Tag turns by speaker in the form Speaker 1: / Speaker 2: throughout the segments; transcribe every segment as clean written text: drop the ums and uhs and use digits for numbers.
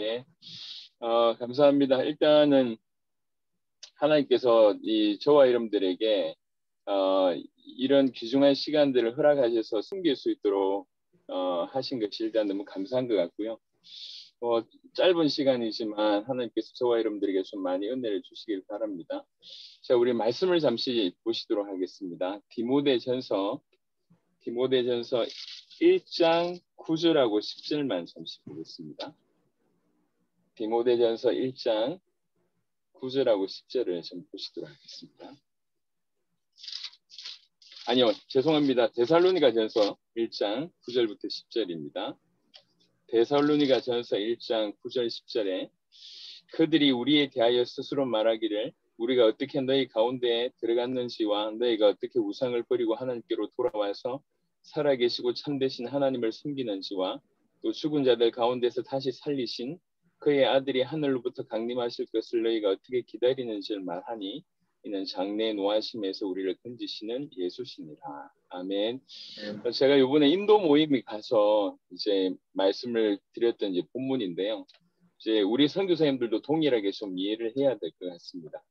Speaker 1: 네, 감사합니다. 일단은 하나님께서 저와 여러분들에게 이런 귀중한 시간들을 허락하셔서 숨길 수 있도록 하신 것이 일단 너무 감사한 것 같고요. 짧은 시간이지만 하나님께서 저와 여러분들에게 좀 많이 은혜를 주시길 바랍니다. 자, 우리 말씀을 잠시 보시도록 하겠습니다. 디모데전서 1장 9절하고 10절만 잠시 보겠습니다. 디모데전서 1장 9절하고 10절을 좀 보시도록 하겠습니다. 아니요, 죄송합니다. 데살로니가전서 1장 9절부터 10절입니다. 데살로니가전서 1장 9절 10절에 그들이 우리에 대하여 스스로 말하기를 우리가 어떻게 너희 가운데에 들어갔는지와 너희가 어떻게 우상을 버리고 하나님께로 돌아와서 살아계시고 참되신 하나님을 섬기는지와 또 죽은 자들 가운데서 다시 살리신 그의 아들이 하늘로부터 강림하실 것을 너희가 어떻게 기다리는지를 말하니 이는 장래의 노하심에서 우리를 건지시는 예수시니라. 아멘. 제가 이번에 인도 모임에 가서 이제 말씀을 드렸던 이제 본문인데요. 이제 우리 선교사님들도 동일하게 좀 이해를 해야 될 것 같습니다.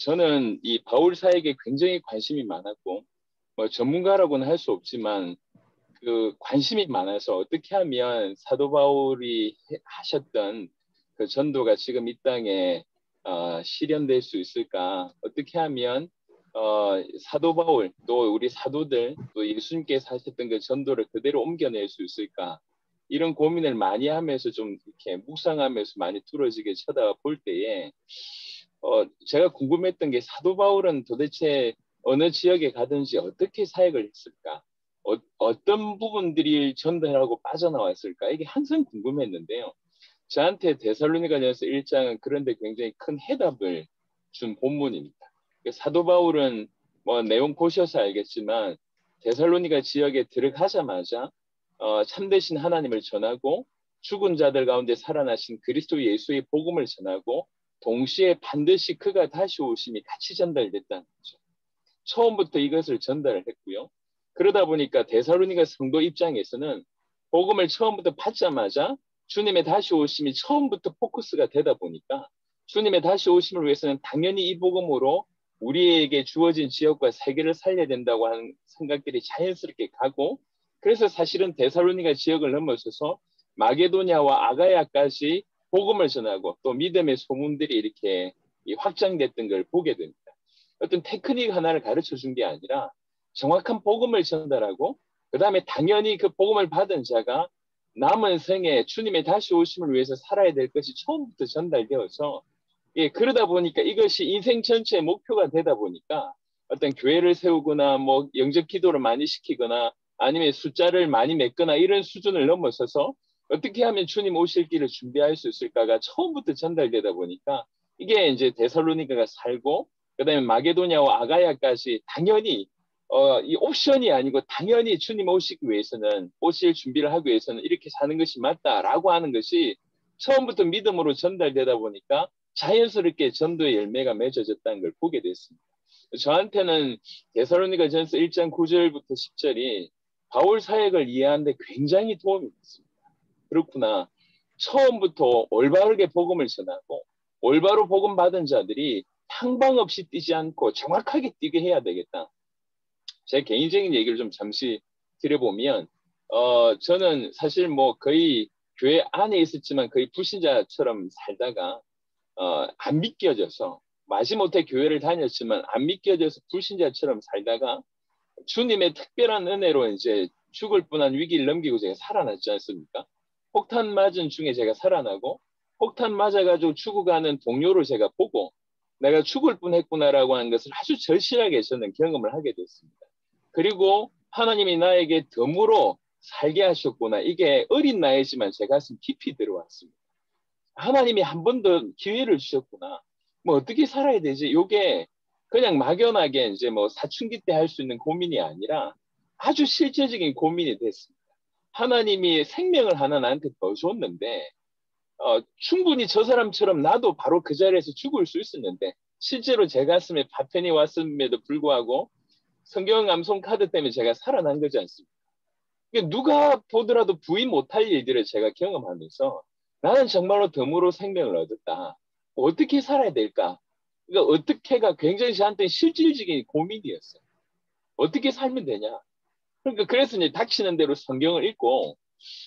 Speaker 1: 저는 이 바울 사역에 굉장히 관심이 많았고, 전문가라고는 할 수 없지만 그 관심이 많아서 어떻게 하면 사도 바울이 하셨던 그 전도가 지금 이 땅에 실현될 수 있을까? 어떻게 하면 사도 바울 또 우리 사도들 또 예수님께서 하셨던 그 전도를 그대로 옮겨낼 수 있을까? 이런 고민을 많이 하면서 좀 이렇게 묵상하면서 많이 뚫어지게 쳐다볼 때에 제가 궁금했던 게 사도 바울은 도대체 어느 지역에 가든지 어떻게 사역을 했을까? 어떤 부분들이 전달하고 빠져나왔을까? 이게 항상 궁금했는데요. 저한테 데살로니가전서 1장은 그런데 굉장히 큰 해답을 준 본문입니다. 사도 바울은 뭐 내용 보셔서 알겠지만 데살로니가 지역에 들어가자마자 참되신 하나님을 전하고 죽은 자들 가운데 살아나신 그리스도 예수의 복음을 전하고 동시에 반드시 그가 다시 오심이 같이 전달됐다는 거죠. 처음부터 이것을 전달을 했고요. 그러다 보니까 데살로니가 성도 입장에서는 복음을 처음부터 받자마자 주님의 다시 오심이 처음부터 포커스가 되다 보니까 주님의 다시 오심을 위해서는 당연히 이 복음으로 우리에게 주어진 지역과 세계를 살려야 된다고 하는 생각들이 자연스럽게 가고, 그래서 사실은 데살로니가 지역을 넘어서서 마게도냐와 아가야까지 복음을 전하고 또 믿음의 소문들이 이렇게 확장됐던 걸 보게 됩니다. 어떤 테크닉 하나를 가르쳐 준 게 아니라 정확한 복음을 전달하고 그 다음에 당연히 그 복음을 받은 자가 남은 생에 주님의 다시 오심을 위해서 살아야 될 것이 처음부터 전달되어서, 그러다 보니까 이것이 인생 전체의 목표가 되다 보니까 어떤 교회를 세우거나 뭐 영접 기도를 많이 시키거나 아니면 숫자를 많이 맺거나 이런 수준을 넘어서서 어떻게 하면 주님 오실 길을 준비할 수 있을까가 처음부터 전달되다 보니까 이게 이제 데살로니가가 살고 그다음에 마게도냐와 아가야까지 당연히 이 옵션이 아니고 당연히 주님 오시기 위해서는 오실 준비를 하기 위해서는 이렇게 사는 것이 맞다라고 하는 것이 처음부터 믿음으로 전달되다 보니까 자연스럽게 전도의 열매가 맺어졌다는 걸 보게 됐습니다. 저한테는 데살로니가전서 1장 9절부터 10절이 바울 사역을 이해하는데 굉장히 도움이 됐습니다. 그렇구나. 처음부터 올바르게 복음을 전하고 올바로 복음 받은 자들이 항방 없이 뛰지 않고 정확하게 뛰게 해야 되겠다. 제 개인적인 얘기를 좀 잠시 드려보면 저는 사실 뭐 거의 교회 안에 있었지만 거의 불신자처럼 살다가 안 믿겨져서 마지못해 교회를 다녔지만 안 믿겨져서 불신자처럼 살다가 주님의 특별한 은혜로 이제 죽을 뻔한 위기를 넘기고 제가 살아났지 않습니까? 폭탄 맞은 중에 제가 살아나고 폭탄 맞아가지고 죽어가는 동료를 제가 보고 내가 죽을 뻔했구나라고 하는 것을 아주 절실하게 저는 경험을 하게 됐습니다. 그리고 하나님이 나에게 덤으로 살게 하셨구나. 이게 어린 나이지만 제 가슴 깊이 들어왔습니다. 하나님이 한 번 더 기회를 주셨구나. 뭐 어떻게 살아야 되지? 이게 그냥 막연하게 이제 뭐 사춘기 때 할 수 있는 고민이 아니라 아주 실제적인 고민이 됐습니다. 하나님이 생명을 하나 나한테 더 줬는데 충분히 저 사람처럼 나도 바로 그 자리에서 죽을 수 있었는데 실제로 제 가슴에 파편이 왔음에도 불구하고 성경 암송 카드 때문에 제가 살아난 거지 않습니까? 누가 보더라도 부인 못할 일들을 제가 경험하면서 나는 정말로 덤으로 생명을 얻었다. 어떻게 살아야 될까? 그러니까 어떻게가 굉장히 저한테 실질적인 고민이었어요. 어떻게 살면 되냐? 그러니까 그래서 이제 닥치는 대로 성경을 읽고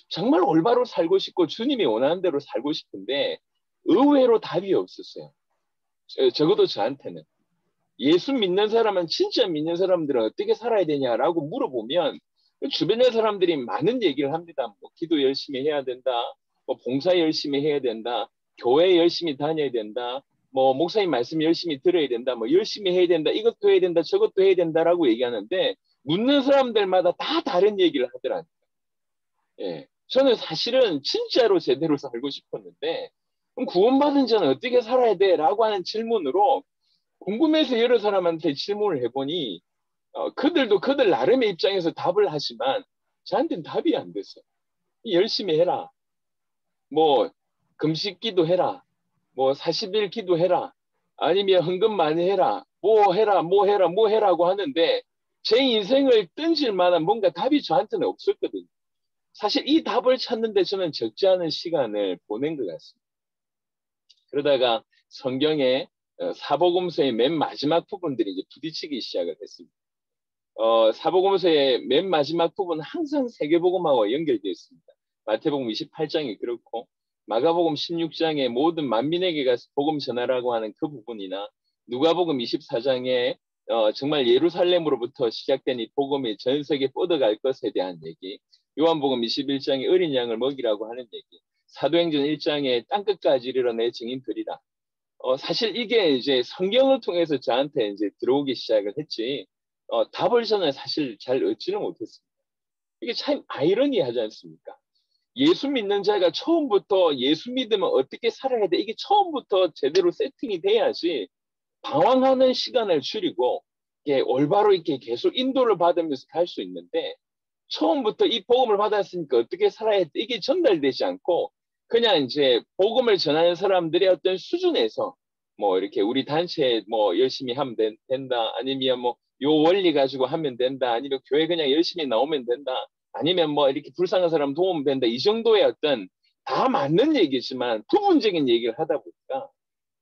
Speaker 1: 정말 올바로 살고 싶고 주님이 원하는 대로 살고 싶은데 의외로 답이 없었어요. 적어도 저한테는. 예수 믿는 사람은 진짜 믿는 사람들은 어떻게 살아야 되냐라고 물어보면 주변의 사람들이 많은 얘기를 합니다. 뭐 기도 열심히 해야 된다. 뭐 봉사 열심히 해야 된다. 교회 열심히 다녀야 된다. 뭐 목사님 말씀 열심히 들어야 된다. 뭐 열심히 해야 된다. 이것도 해야 된다. 저것도 해야 된다라고 얘기하는데 묻는 사람들마다 다 다른 얘기를 하더라고요. 예. 저는 사실은 진짜로 제대로 살고 싶었는데 그럼 구원받은 자는 어떻게 살아야 돼? 라고 하는 질문으로 궁금해서 여러 사람한테 질문을 해보니 그들도 그들 나름의 입장에서 답을 하지만 저한테는 답이 안 됐어요. 열심히 해라. 뭐 금식 기도해라. 뭐 40일 기도해라. 아니면 헌금 많이 해라. 뭐 해라. 뭐 해라. 뭐 해라고 하는데 제 인생을 던질 만한 뭔가 답이 저한테는 없었거든요. 사실 이 답을 찾는데 저는 적지 않은 시간을 보낸 것 같습니다. 그러다가 성경의 사복음서의 맨 마지막 부분들이 이제 부딪히기 시작을 했습니다. 사복음서의 맨 마지막 부분은 항상 세계복음하고 연결되어 있습니다. 마태복음 28장이 그렇고 마가복음 16장에 모든 만민에게 가서 복음 전하라고 하는 그 부분이나 누가복음 24장에 정말 예루살렘으로부터 시작된 이 복음이 전 세계에 뻗어갈 것에 대한 얘기, 요한복음 21장에 어린 양을 먹이라고 하는 얘기, 사도행전 1장에 땅끝까지 이르러 내 증인들이라. 사실 이게 이제 성경을 통해서 저한테 이제 들어오기 시작을 했지, 답을 저는 사실 잘 얻지는 못했습니다. 이게 참 아이러니하지 않습니까? 예수 믿는 자가 처음부터 예수 믿으면 어떻게 살아야 돼? 이게 처음부터 제대로 세팅이 돼야지 방황하는 시간을 줄이고 이게 올바로 이렇게 계속 인도를 받으면서 갈 수 있는데 처음부터 이 복음을 받았으니까 어떻게 살아야 돼? 이게 전달되지 않고 그냥 이제 복음을 전하는 사람들의 어떤 수준에서 뭐 이렇게 우리 단체 뭐 열심히 하면 된다. 아니면 뭐 요 원리 가지고 하면 된다. 아니면 교회 그냥 열심히 나오면 된다. 아니면 뭐 이렇게 불쌍한 사람 도우면 된다. 이 정도의 어떤 다 맞는 얘기지만 부분적인 얘기를 하다 보니까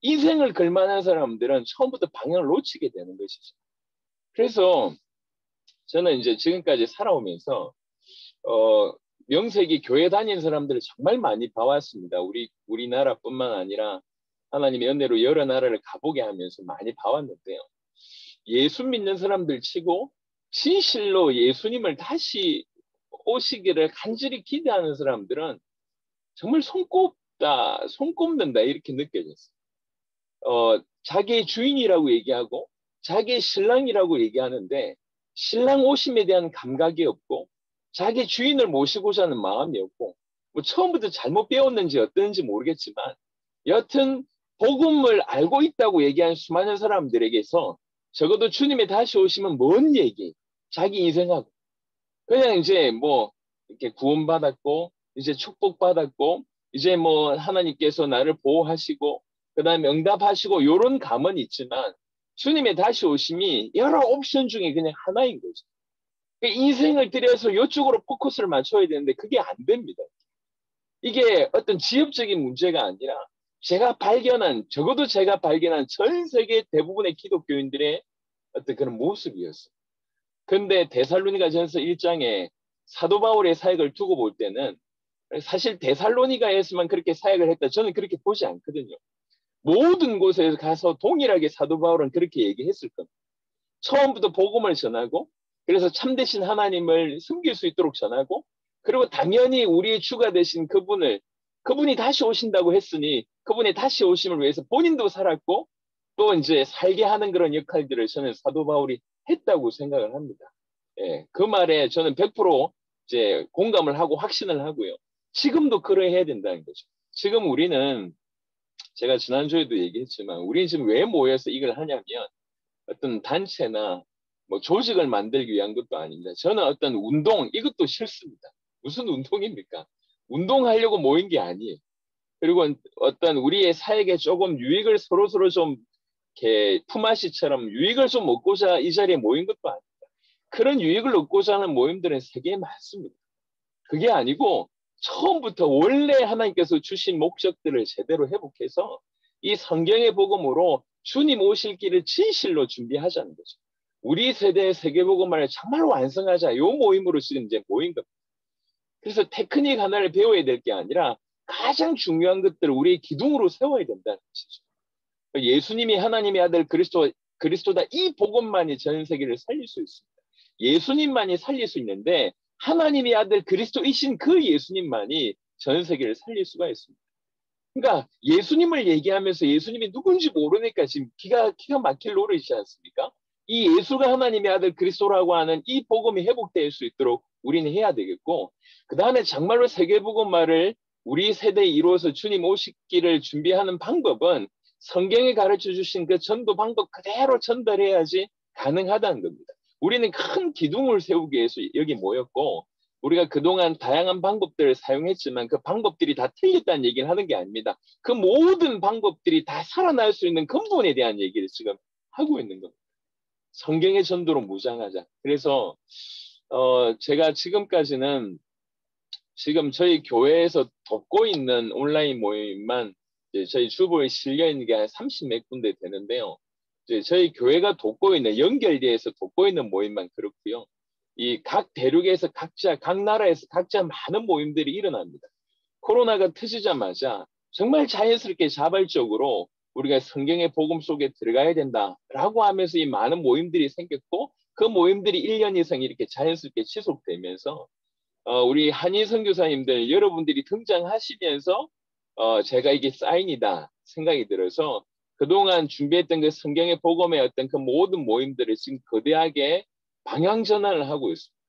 Speaker 1: 인생을 걸만한 사람들은 처음부터 방향을 놓치게 되는 것이죠. 그래서 저는 이제 지금까지 살아오면서 명색이 교회 다니는 사람들을 정말 많이 봐왔습니다. 우리나라뿐만 아니라 하나님의 은혜로 여러 나라를 가보게 하면서 많이 봐왔는데요. 예수 믿는 사람들 치고 진실로 예수님을 다시 오시기를 간절히 기대하는 사람들은 정말 손꼽는다 이렇게 느껴졌어요. 자기의 주인이라고 얘기하고 자기의 신랑이라고 얘기하는데 신랑 오심에 대한 감각이 없고 자기 주인을 모시고자 하는 마음이 없고 뭐 처음부터 잘못 배웠는지 어떤지 모르겠지만 여튼 복음을 알고 있다고 얘기한 수많은 사람들에게서 적어도 주님의 다시 오시면 뭔 얘기 자기 인생하고 그냥 이제 뭐 이렇게 구원받았고 이제 축복받았고 이제 뭐 하나님께서 나를 보호하시고 그다음에 응답하시고 이런 감은 있지만 주님의 다시 오심이 여러 옵션 중에 그냥 하나인 거죠. 인생을 들여서 이쪽으로 포커스를 맞춰야 되는데 그게 안 됩니다. 이게 어떤 지엽적인 문제가 아니라 적어도 제가 발견한 전 세계 대부분의 기독교인들의 어떤 그런 모습이었어요. 근데 데살로니가전서 1장에 사도 바울의 사역을 두고 볼 때는 사실 데살로니가에서만 그렇게 사역을 했다. 저는 그렇게 보지 않거든요. 모든 곳에 가서 동일하게 사도 바울은 그렇게 얘기했을 겁니다. 처음부터 복음을 전하고 그래서 참되신 하나님을 숨길 수 있도록 전하고 그리고 당연히 우리의 주가 되신 그분이 다시 오신다고 했으니 그분이 다시 오심을 위해서 본인도 살았고 또 이제 살게 하는 그런 역할들을 저는 사도 바울이 했다고 생각을 합니다. 예, 그 말에 저는 100% 이제 공감을 하고 확신을 하고요. 지금도 그래야 된다는 거죠. 지금 우리는 제가 지난주에도 얘기했지만 우리는 지금 왜 모여서 이걸 하냐면 어떤 단체나 뭐 조직을 만들기 위한 것도 아닙니다. 저는 어떤 운동 이것도 싫습니다. 무슨 운동입니까? 운동하려고 모인 게 아니에요. 그리고 어떤 우리의 사역에 조금 유익을 서로 좀 이렇게 품앗이처럼 유익을 좀 얻고자 이 자리에 모인 것도 아닙니다. 그런 유익을 얻고자 하는 모임들은 세계에 많습니다. 그게 아니고 처음부터 원래 하나님께서 주신 목적들을 제대로 회복해서 이 성경의 복음으로 주님 오실 길을 진실로 준비하자는 거죠. 우리 세대의 세계복음을 정말 완성하자. 요 모임으로 지금 이제 모인 겁니다. 그래서 테크닉 하나를 배워야 될 게 아니라 가장 중요한 것들을 우리의 기둥으로 세워야 된다는 것이죠. 예수님이 하나님의 아들 그리스도다, 이 복음만이 전 세계를 살릴 수 있습니다. 예수님만이 살릴 수 있는데 하나님의 아들 그리스도이신 그 예수님만이 전 세계를 살릴 수가 있습니다. 그러니까 예수님을 얘기하면서 예수님이 누군지 모르니까 지금 기가 막힐 노릇이지 않습니까? 이 예수가 하나님의 아들 그리스도라고 하는 이 복음이 회복될 수 있도록 우리는 해야 되겠고, 그 다음에 정말로 세계복음화를 우리 세대에 이루어서 주님 오시기를 준비하는 방법은 성경에 가르쳐 주신 그 전도 방법 그대로 전달해야지 가능하다는 겁니다. 우리는 큰 기둥을 세우기 위해서 여기 모였고, 우리가 그동안 다양한 방법들을 사용했지만 그 방법들이 다 틀렸다는 얘기를 하는 게 아닙니다. 그 모든 방법들이 다 살아날 수 있는 근본에 대한 얘기를 지금 하고 있는 겁니다. 성경의 전도로 무장하자. 그래서 제가 지금까지는 지금 저희 교회에서 돕고 있는 온라인 모임만 저희 주보에 실려 있는 게 한 30몇 군데 되는데요. 저희 교회가 돕고 있는, 연결돼서 돕고 있는 모임만 그렇고요. 이 각 대륙에서 각자, 각 나라에서 각자 많은 모임들이 일어납니다. 코로나가 터지자마자 정말 자연스럽게 자발적으로 우리가 성경의 복음 속에 들어가야 된다라고 하면서 이 많은 모임들이 생겼고, 그 모임들이 1년 이상 이렇게 자연스럽게 지속되면서 우리 한인 선교사님들 여러분들이 등장하시면서 제가 이게 사인이다 생각이 들어서 그동안 준비했던 그 성경의 복음의 어떤 그 모든 모임들을 지금 거대하게 방향 전환을 하고 있습니다.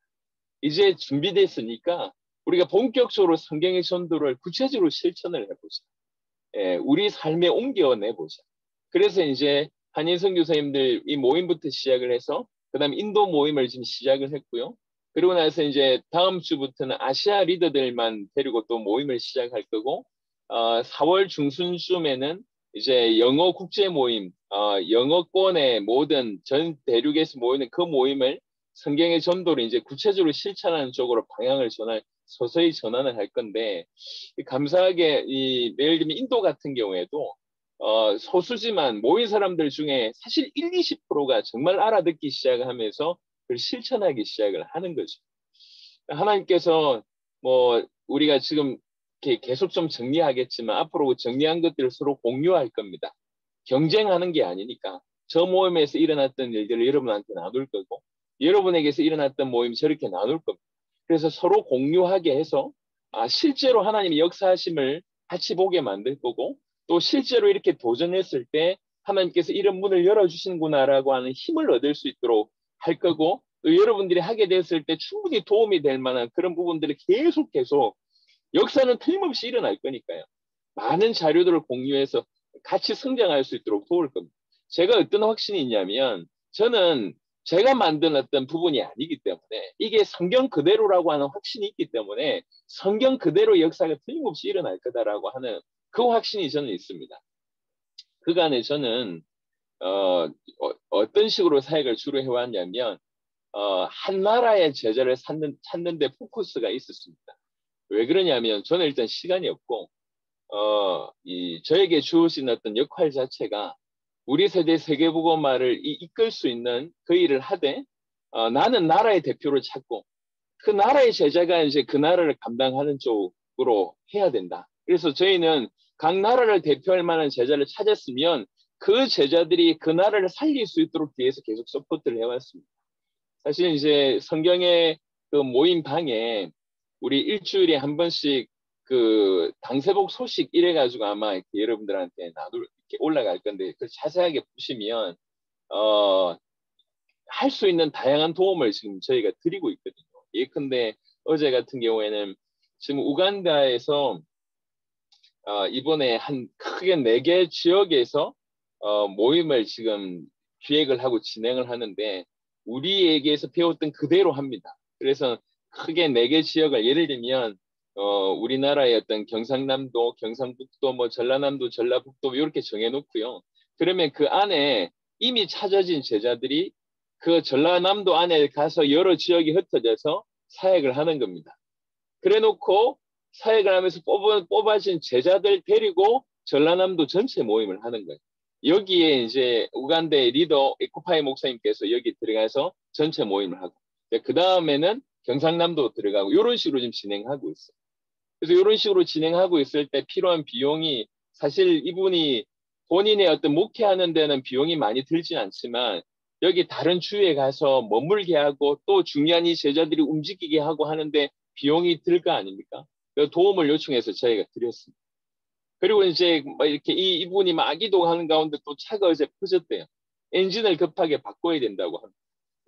Speaker 1: 이제 준비됐으니까 우리가 본격적으로 성경의 전도를 구체적으로 실천을 해보자. 우리 삶에 옮겨내보자. 그래서 이제 한인 선교사님들 이 모임부터 시작을 해서 그다음 인도 모임을 지금 시작을 했고요. 그리고 나서 이제 다음 주부터는 아시아 리더들만 데리고 또 모임을 시작할 거고, 4월 중순쯤에는 이제 영어 국제 모임, 영어권의 모든 전 대륙에서 모이는 그 모임을 성경의 전도를 이제 구체적으로 실천하는 쪽으로 방향을 서서히 전환을 할 건데, 감사하게 예를 들면 인도 같은 경우에도 소수지만 모인 사람들 중에 사실 20%가 정말 알아듣기 시작을 하면서 그걸 실천하기 시작을 하는 거죠. 하나님께서 뭐 우리가 지금 계속 좀 정리하겠지만 앞으로 정리한 것들을 서로 공유할 겁니다. 경쟁하는 게 아니니까 저 모임에서 일어났던 일들을 여러분한테 나눌 거고, 여러분에게서 일어났던 모임 저렇게 나눌 겁니다. 그래서 서로 공유하게 해서 실제로 하나님이 역사하심을 같이 보게 만들 거고, 또 실제로 이렇게 도전했을 때 하나님께서 이런 문을 열어주시는구나라고 하는 힘을 얻을 수 있도록 할 거고, 또 여러분들이 하게 됐을 때 충분히 도움이 될 만한 그런 부분들을 계속 역사는 틀림없이 일어날 거니까요. 많은 자료들을 공유해서 같이 성장할 수 있도록 도울 겁니다. 제가 어떤 확신이 있냐면, 저는 제가 만든 어떤 부분이 아니기 때문에 이게 성경 그대로라고 하는 확신이 있기 때문에 성경 그대로 역사가 틀림없이 일어날 거다라고 하는 그 확신이 저는 있습니다. 그간에 저는 어떤 식으로 사역을 주로 해왔냐면 한 나라의 제자를 찾는 데 포커스가 있었습니다. 왜 그러냐면 저는 일단 시간이 없고 저에게 주어진 어떤 역할 자체가 우리 세대 세계복음화를 이끌 수 있는 그 일을 하되 나는 나라의 대표를 찾고 그 나라의 제자가 이제 그 나라를 감당하는 쪽으로 해야 된다. 그래서 저희는 각 나라를 대표할 만한 제자를 찾았으면 그 제자들이 그 나라를 살릴 수 있도록 뒤에서 계속 서포트를 해왔습니다. 사실 이제 성경의 그 모임 방에 우리 일주일에 한 번씩 그 당세복 소식 이래가지고 아마 이렇게 여러분들한테 이렇게 올라갈 건데 그 자세하게 보시면 할 수 있는 다양한 도움을 지금 저희가 드리고 있거든요. 예컨대 어제 같은 경우에는 지금 우간다에서 이번에 한 크게 4개 지역에서 모임을 지금 기획을 하고 진행을 하는데 우리에게서 배웠던 그대로 합니다. 그래서 크게 4개 지역을 예를 들면 우리나라의 어떤 경상남도, 경상북도, 뭐 전라남도, 전라북도 이렇게 정해놓고요. 그러면 그 안에 이미 찾아진 제자들이 그 전라남도 안에 가서 여러 지역이 흩어져서 사역을 하는 겁니다. 그래놓고 사역을 하면서 뽑아진 제자들 데리고 전라남도 전체 모임을 하는 거예요. 여기에 이제 우간다의 리더 에코파이 목사님께서 여기 들어가서 전체 모임을 하고, 그 다음에는 경상남도 들어가고, 이런 식으로 지금 진행하고 있어요. 그래서 이런 식으로 진행하고 있을 때 필요한 비용이, 사실 이분이 본인의 어떤 목회하는 데는 비용이 많이 들진 않지만, 여기 다른 주에 가서 머물게 하고 또 중요한 이 제자들이 움직이게 하고 하는데 비용이 들 거 아닙니까? 그 도움을 요청해서 저희가 드렸습니다. 그리고 이제 뭐 이렇게 이분이 막 이동하는 가운데 또 차가 어제 퍼졌대요. 엔진을 급하게 바꿔야 된다고 합니다.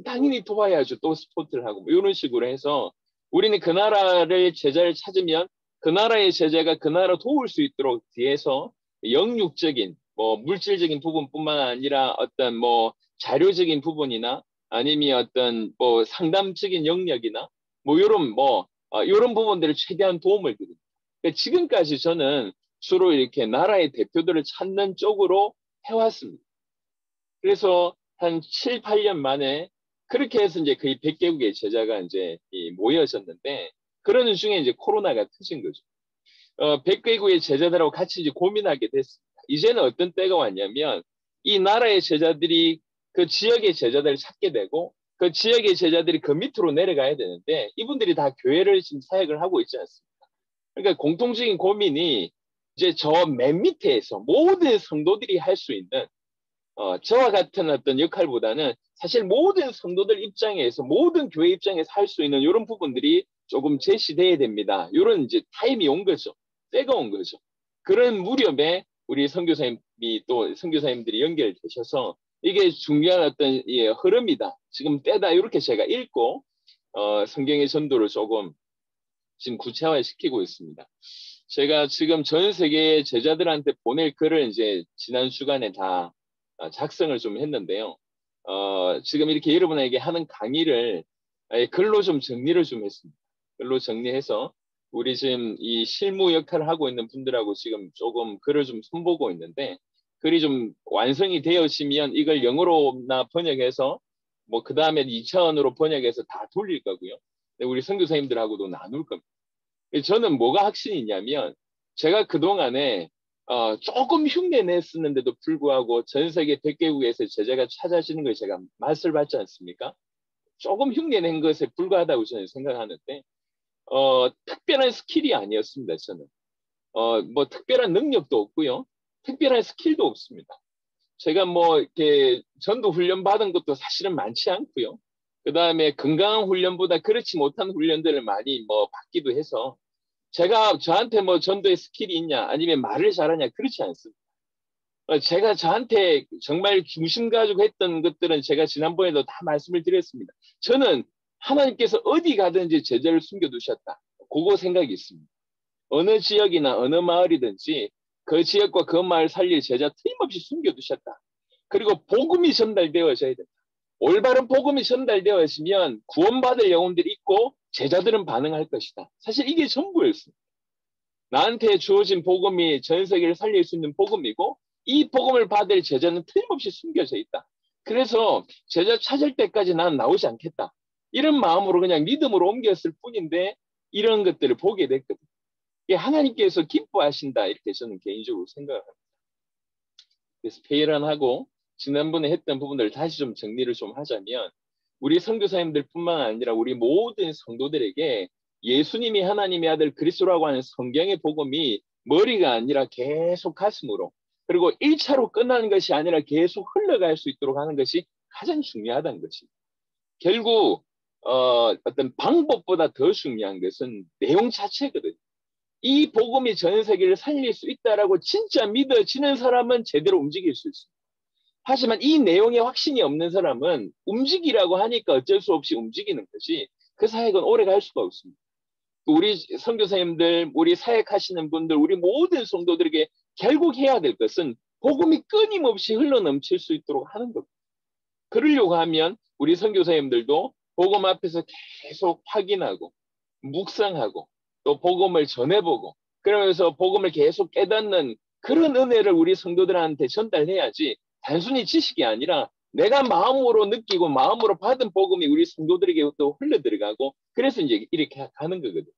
Speaker 1: 당연히 도와야죠. 또 스포트를 하고 뭐 이런 식으로 해서 우리는 그 나라를 제자를 찾으면 그 나라의 제자가 그 나라 도울 수 있도록 뒤에서 영육적인 뭐 물질적인 부분뿐만 아니라 어떤 뭐 자료적인 부분이나 아니면 어떤 뭐 상담적인 영역이나 뭐 이런 이런 부분들을 최대한 도움을 드립니다. 그러니까 지금까지 저는 주로 이렇게 나라의 대표들을 찾는 쪽으로 해왔습니다. 그래서 한 7, 8년 만에 그렇게 해서 이제 거의 100개국의 제자가 이제 모여졌는데, 그러는 중에 이제 코로나가 터진 거죠. 100개국의 제자들하고 같이 이제 고민하게 됐습니다. 이제는 어떤 때가 왔냐면 이 나라의 제자들이 그 지역의 제자들을 찾게 되고 그 지역의 제자들이 그 밑으로 내려가야 되는데 이분들이 다 교회를 지금 사역을 하고 있지 않습니까? 그러니까 공통적인 고민이 이제 저 맨 밑에서 모든 성도들이 할 수 있는 저와 같은 어떤 역할보다는 사실 모든 성도들 입장에서 모든 교회 입장에서 할 수 있는 이런 부분들이 조금 제시돼야 됩니다. 이런 이제 타임이 온 거죠. 때가 온 거죠. 그런 무렵에 우리 선교사님이 또 선교사님들이 연결되셔서 이게 중요한 어떤 흐름이다. 지금 때다. 이렇게 제가 읽고 성경의 전도를 조금 지금 구체화시키고 있습니다. 제가 지금 전 세계 제자들한테 보낼 글을 이제 지난 주간에 다 작성을 좀 했는데요. 지금 이렇게 여러분에게 하는 강의를 글로 좀 정리를 좀 했습니다. 글로 정리해서 우리 지금 이 실무 역할을 하고 있는 분들하고 지금 조금 글을 좀 손보고 있는데, 글이 좀 완성이 되어지면 이걸 영어로나 번역해서 뭐 그 다음에 2차원으로 번역해서 다 돌릴 거고요. 우리 선교사님들하고도 나눌 겁니다. 저는 뭐가 확신이 있냐면 제가 그동안에 조금 흉내 냈었는데도 불구하고 전 세계 100개국에서 제자가 찾아지는 걸 제가 맛을 봤지 않습니까? 조금 흉내 낸 것에 불과하다고 저는 생각하는데 특별한 스킬이 아니었습니다. 저는 뭐 특별한 능력도 없고요. 특별한 스킬도 없습니다. 제가 뭐 이렇게 전도 훈련 받은 것도 사실은 많지 않고요. 그 다음에 건강한 훈련보다 그렇지 못한 훈련들을 많이 뭐 받기도 해서 제가 저한테 뭐 전도의 스킬이 있냐 아니면 말을 잘하냐 그렇지 않습니다. 제가 저한테 정말 중심 가지고 했던 것들은 제가 지난번에도 다 말씀을 드렸습니다. 저는 하나님께서 어디 가든지 제자를 숨겨두셨다. 그거 생각이 있습니다. 어느 지역이나 어느 마을이든지 그 지역과 그 마을 살릴 제자 틀림없이 숨겨두셨다. 그리고 복음이 전달되어져야 된다. 올바른 복음이 전달되어지면 구원받을 영혼들이 있고 제자들은 반응할 것이다. 사실 이게 전부였습니다. 나한테 주어진 복음이 전 세계를 살릴 수 있는 복음이고 이 복음을 받을 제자는 틀림없이 숨겨져 있다. 그래서 제자 찾을 때까지 난 나오지 않겠다. 이런 마음으로 그냥 믿음으로 옮겼을 뿐인데 이런 것들을 보게 됐거든요. 하나님께서 기뻐하신다 이렇게 저는 개인적으로 생각합니다. 그래서 페이런하고 지난번에 했던 부분들을 다시 좀 정리를 좀 하자면 우리 선교사님들뿐만 아니라 우리 모든 성도들에게 예수님이 하나님의 아들 그리스도라고 하는 성경의 복음이 머리가 아니라 계속 가슴으로, 그리고 1차로 끝나는 것이 아니라 계속 흘러갈 수 있도록 하는 것이 가장 중요하다는 것입니다. 결국 어떤 방법보다 더 중요한 것은 내용 자체거든요. 이 복음이 전 세계를 살릴 수 있다라고 진짜 믿어지는 사람은 제대로 움직일 수 있습니다. 하지만 이 내용에 확신이 없는 사람은 움직이라고 하니까 어쩔 수 없이 움직이는 것이 그 사역은 오래 갈 수가 없습니다. 우리 선교사님들, 우리 사역하시는 분들, 우리 모든 성도들에게 결국 해야 될 것은 복음이 끊임없이 흘러넘칠 수 있도록 하는 겁니다. 그러려고 하면 우리 선교사님들도 복음 앞에서 계속 확인하고 묵상하고 또 복음을 전해보고 그러면서 복음을 계속 깨닫는 그런 은혜를 우리 성도들한테 전달해야지 단순히 지식이 아니라 내가 마음으로 느끼고 마음으로 받은 복음이 우리 성도들에게 또 흘러들어가고 그래서 이제 이렇게 가는 거거든요.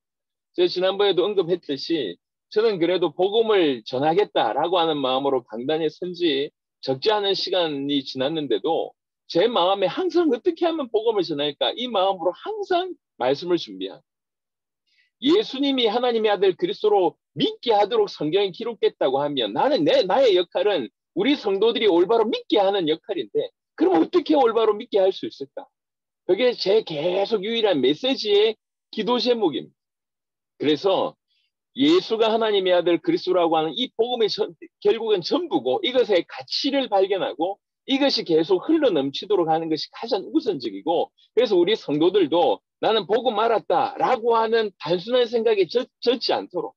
Speaker 1: 제가 지난번에도 언급했듯이 저는 그래도 복음을 전하겠다라고 하는 마음으로 강단에 선지 적지 않은 시간이 지났는데도 제 마음에 항상 어떻게 하면 복음을 전할까 이 마음으로 항상 말씀을 준비한 예수님이 하나님의 아들 그리스도로 믿게 하도록 성경에 기록됐다고 하면 나의 역할은 우리 성도들이 올바로 믿게 하는 역할인데 그럼 어떻게 올바로 믿게 할 수 있을까? 그게 제 계속 유일한 메시지의 기도 제목입니다. 그래서 예수가 하나님의 아들 그리스도라고 하는 이 복음의 결국은 전부고 이것의 가치를 발견하고 이것이 계속 흘러넘치도록 하는 것이 가장 우선적이고 그래서 우리 성도들도 나는 복음 알았다라고 하는 단순한 생각에 젖지 않도록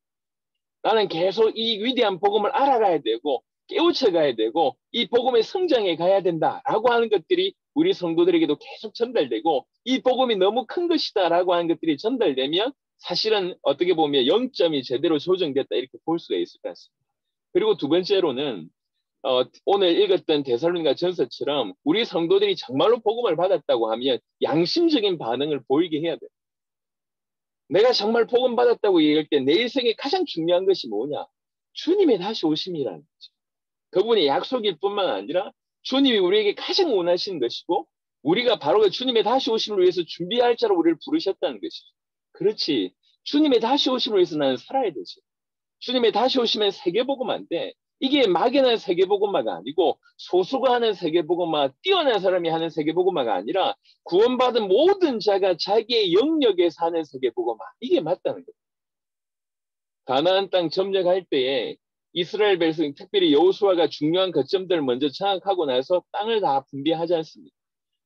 Speaker 1: 나는 계속 이 위대한 복음을 알아가야 되고 깨우쳐가야 되고 이 복음의 성장에 가야 된다라고 하는 것들이 우리 성도들에게도 계속 전달되고 이 복음이 너무 큰 것이다라고 하는 것들이 전달되면 사실은 어떻게 보면 0점이 제대로 조정됐다 이렇게 볼 수가 있을 것 같습니다. 그리고 두 번째로는 오늘 읽었던 데살로니가 전서처럼 우리 성도들이 정말로 복음을 받았다고 하면 양심적인 반응을 보이게 해야 돼요. 내가 정말 복음 받았다고 얘기할 때 내 인생에 가장 중요한 것이 뭐냐? 주님의 다시 오심이라는 거죠. 그분의 약속일 뿐만 아니라 주님이 우리에게 가장 원하시는 것이고 우리가 바로 그 주님의 다시 오심을 위해서 준비할 자로 우리를 부르셨다는 것이죠. 그렇지. 주님의 다시 오심을 위해서 나는 살아야 되지. 주님의 다시 오시면 세계복음화인데 이게 막연한 세계복음화가 아니고 소수가 하는 세계복음화, 뛰어난 사람이 하는 세계복음화가 아니라 구원받은 모든 자가 자기의 영역에서 하는 세계복음화. 이게 맞다는 거예요. 가나안 땅 점령할 때에 이스라엘 백성, 특별히 여호수아가 중요한 거점들을 먼저 장악하고 나서 땅을 다 분배하지 않습니다.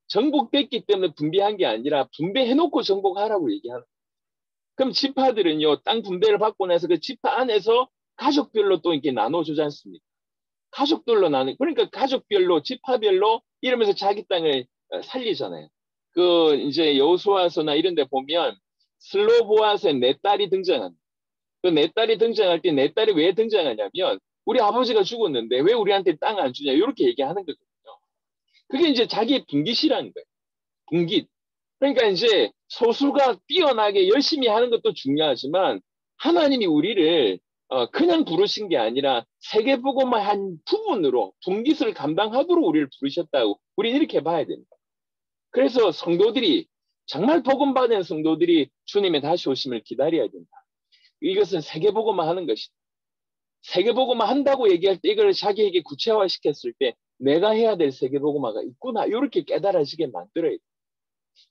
Speaker 1: 정복됐기 때문에 분배한 게 아니라 분배해놓고 정복하라고 얘기하는 거예요. 그럼 지파들은요, 땅 분배를 받고 나서 그 지파 안에서 가족별로 또 이렇게 나눠주지 않습니까? 가족들로 그러니까 가족별로, 지파별로 이러면서 자기 땅을 살리잖아요. 이제 여호수아서나 이런 데 보면 슬로보아스의 내 딸이 등장합니다. 그 내 딸이 등장할 때 내 딸이 왜 등장하냐면 우리 아버지가 죽었는데 왜 우리한테 땅 안 주냐 이렇게 얘기하는 거거든요. 그게 이제 자기의 분깃이라는 거예요. 분깃. 그러니까 이제 소수가 뛰어나게 열심히 하는 것도 중요하지만 하나님이 우리를 그냥 부르신 게 아니라 세계복음의 한 부분으로 분깃을 감당하도록 우리를 부르셨다고 우리는 이렇게 봐야 됩니다. 그래서 성도들이 정말 복음 받은 성도들이 주님의 다시 오심을 기다려야 된다. 이것은 세계복음화 하는 것이다. 세계복음화 한다고 얘기할 때 이걸 자기에게 구체화시켰을 때 내가 해야 될 세계복음화가 있구나 이렇게 깨달아지게 만들어야 돼.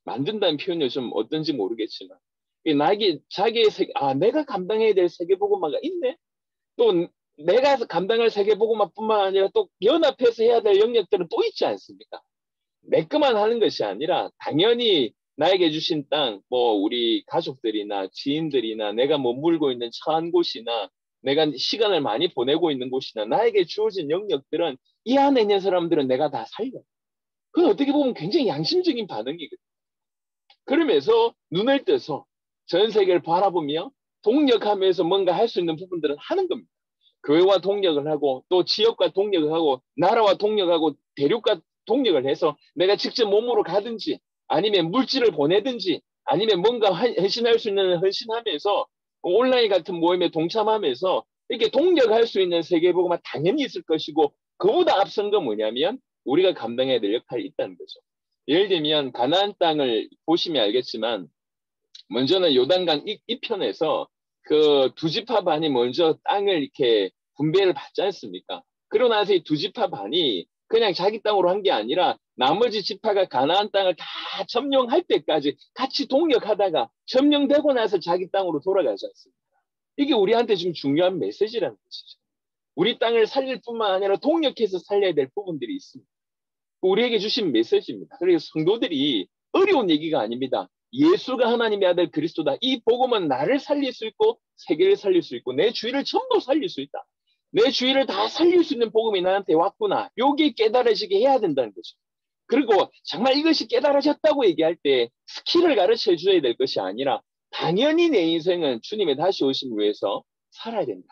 Speaker 1: 만든다는 표현이 좀 어떤지 모르겠지만 내가 감당해야 될 세계복음화가 있네. 또 내가 감당할 세계복음화뿐만 아니라 또 연합해서 해야 될 영역들은 또 있지 않습니까? 내 것만 하는 것이 아니라 당연히 나에게 주신 땅, 우리 가족들이나 지인들이나 내가 머물고 있는 처한 곳이나 내가 시간을 많이 보내고 있는 곳이나 나에게 주어진 영역들은 이 안에 있는 사람들은 내가 다 살려. 그건 어떻게 보면 굉장히 양심적인 반응이거든요. 그러면서 눈을 떠서 전 세계를 바라보며 동력하면서 뭔가 할 수 있는 부분들은 하는 겁니다. 교회와 동력을 하고 또 지역과 동력을 하고 나라와 동력하고 대륙과 동력을 해서 내가 직접 몸으로 가든지 아니면 물질을 보내든지 아니면 뭔가 헌신할 수 있는 헌신하면서 온라인 같은 모임에 동참하면서 이렇게 동력할 수 있는 세계복음화 당연히 있을 것이고 그보다 앞선 건 뭐냐면 우리가 감당해야 될 역할이 있다는 거죠. 예를 들면 가나안 땅을 보시면 알겠지만 먼저는 요단강 이편에서 그 두 지파 반이 먼저 땅을 이렇게 분배를 받지 않습니까? 그러고 나서 이 두 지파 반이 그냥 자기 땅으로 한 게 아니라 나머지 지파가 가나안 땅을 다 점령할 때까지 같이 동력하다가 점령되고 나서 자기 땅으로 돌아가지 않습니까? 이게 우리한테 지금 중요한 메시지라는 것이죠. 우리 땅을 살릴 뿐만 아니라 동력해서 살려야 될 부분들이 있습니다. 우리에게 주신 메시지입니다. 그래서 성도들이 어려운 얘기가 아닙니다. 예수가 하나님의 아들 그리스도다. 이 복음은 나를 살릴 수 있고 세계를 살릴 수 있고 내 주위를 전부 살릴 수 있다. 내 주위를 다 살릴 수 있는 복음이 나한테 왔구나. 여기 깨달아지게 해야 된다는 거죠. 그리고 정말 이것이 깨달아졌다고 얘기할 때 스킬을 가르쳐 줘야 될 것이 아니라 당연히 내 인생은 주님의 다시 오심을 위해서 살아야 된다.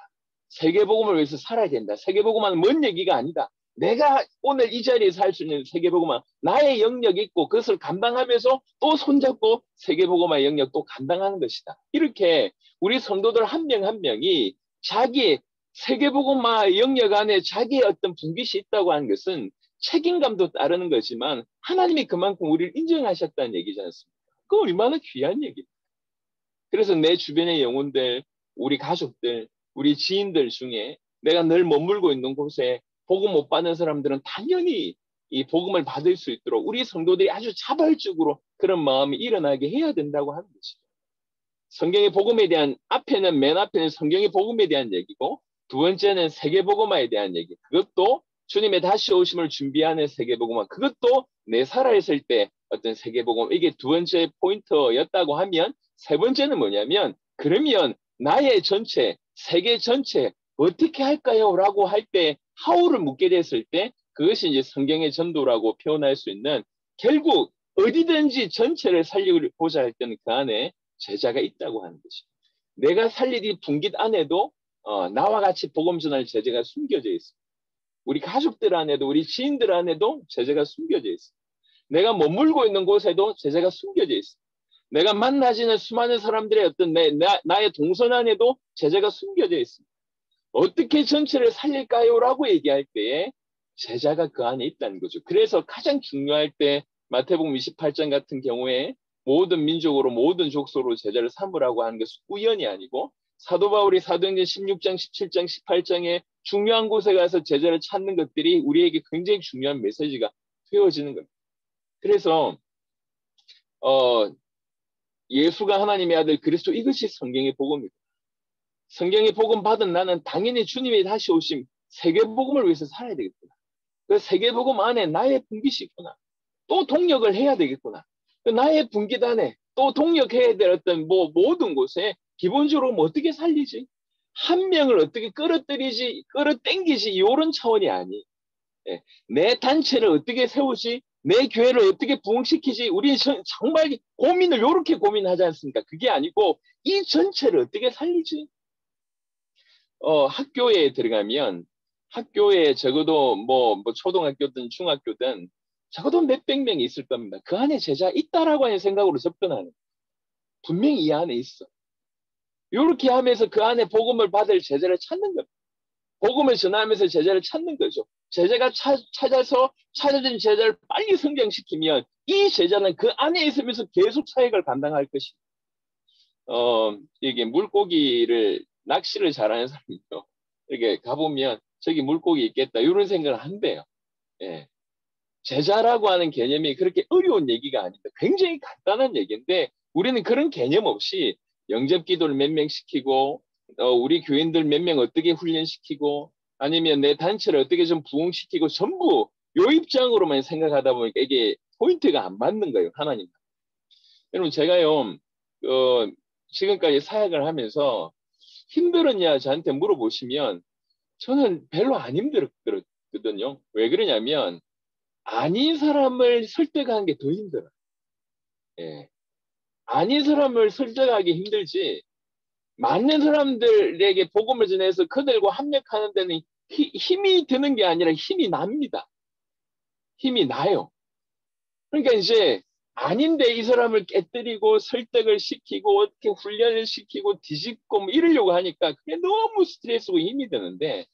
Speaker 1: 세계복음을 위해서 살아야 된다. 세계복음은 먼 얘기가 아니다. 내가 오늘 이 자리에서 할 수 있는 세계복음화, 나의 영역이 있고 그것을 감당하면서 또 손잡고 세계복음화의 영역도 감당하는 것이다. 이렇게 우리 성도들 한 명 한 명이 자기의 세계복음화 영역 안에 자기의 어떤 분깃이 있다고 하는 것은 책임감도 따르는 거지만 하나님이 그만큼 우리를 인정하셨다는 얘기지 않습니까? 그거 얼마나 귀한 얘기입니다. 그래서 내 주변의 영혼들, 우리 가족들, 우리 지인들 중에 내가 늘 머물고 있는 곳에 복음 못 받는 사람들은 당연히 이 복음을 받을 수 있도록 우리 성도들이 아주 자발적으로 그런 마음이 일어나게 해야 된다고 하는 것이죠. 성경의 복음에 대한 맨 앞에는 성경의 복음에 대한 얘기고 두 번째는 세계복음화에 대한 얘기. 그것도 주님의 다시 오심을 준비하는 세계복음화. 그것도 내 살아있을 때 어떤 세계복음. 이게 두 번째 포인트였다고 하면 세 번째는 뭐냐면 그러면 나의 전체, 세계 전체 어떻게 할까요? 라고 할 때 how를 묻게 됐을 때 그것이 이제 성경의 전도라고 표현할 수 있는 결국 어디든지 전체를 살리고자 할 때는 그 안에 제자가 있다고 하는 것이죠. 내가 살릴 이 분깃 안에도 나와 같이 복음 전할 제자가 숨겨져 있습니다. 우리 가족들 안에도 우리 지인들 안에도 제자가 숨겨져 있습니다. 내가 머물고 있는 곳에도 제자가 숨겨져 있습니다. 내가 만나지는 수많은 사람들의 어떤 나의 동선 안에도 제자가 숨겨져 있습니다. 어떻게 전체를 살릴까요? 라고 얘기할 때에 제자가 그 안에 있다는 거죠. 그래서 가장 중요할 때 마태복음 28장 같은 경우에 모든 민족으로 모든 족속으로 제자를 삼으라고 하는 것은 우연이 아니고 사도 바울이 사도행전 16장, 17장, 18장에 중요한 곳에 가서 제자를 찾는 것들이 우리에게 굉장히 중요한 메시지가 되어지는 겁니다. 그래서 예수가 하나님의 아들 그리스도 이것이 성경의 복음입니다. 성경의 복음 받은 나는 당연히 주님이 다시 오심 세계복음을 위해서 살아야 되겠구나. 그 세계복음 안에 나의 분깃이 있구나. 또 동력을 해야 되겠구나. 그 나의 분깃 안에 또 동력해야 될 어떤 모든 곳에 기본적으로 어떻게 살리지? 한 명을 어떻게 끌어들이지, 끌어당기지 이런 차원이 아니. 예. 내 단체를 어떻게 세우지? 내 교회를 어떻게 부흥시키지? 우리는 정말 고민을 이렇게 고민하지 않습니까? 그게 아니고 이 전체를 어떻게 살리지? 학교에 들어가면 학교에 적어도 뭐 초등학교든 중학교든 적어도 몇백 명이 있을 겁니다. 그 안에 제자 있다라고 하는 생각으로 접근하는. 분명히 이 안에 있어. 이렇게 하면서 그 안에 복음을 받을 제자를 찾는 겁니다. 복음을 전하면서 제자를 찾는 거죠. 제자가 찾아서 찾아진 제자를 빨리 성장시키면 이 제자는 그 안에 있으면서 계속 사역을 감당할 것입니다. 이게 물고기를 낚시를 잘하는 사람이죠. 이렇게 가보면 저기 물고기 있겠다 이런 생각을 한대요. 예. 제자라고 하는 개념이 그렇게 어려운 얘기가 아닙니다. 굉장히 간단한 얘기인데 우리는 그런 개념 없이 영접 기도를 몇 명 시키고 우리 교인들 몇 명 어떻게 훈련시키고 아니면 내 단체를 어떻게 좀 부흥시키고 전부 요 입장으로만 생각하다 보니까 이게 포인트가 안 맞는 거예요. 하나님. 여러분 제가요 지금까지 사역을 하면서 힘들었냐 저한테 물어보시면 저는 별로 안 힘들었거든요. 왜 그러냐면 아닌 사람을 설득하는 게 더 힘들어요. 예. 아닌 사람을 설득하기 힘들지 맞는 사람들에게 복음을 전해서 그들과 합력하는 데는 힘이 드는 게 아니라 힘이 납니다. 힘이 나요. 그러니까 이제 아닌데 이 사람을 깨뜨리고 설득을 시키고 어떻게 훈련을 시키고 뒤집고 뭐 이러려고 하니까 그게 너무 스트레스고 힘이 드는데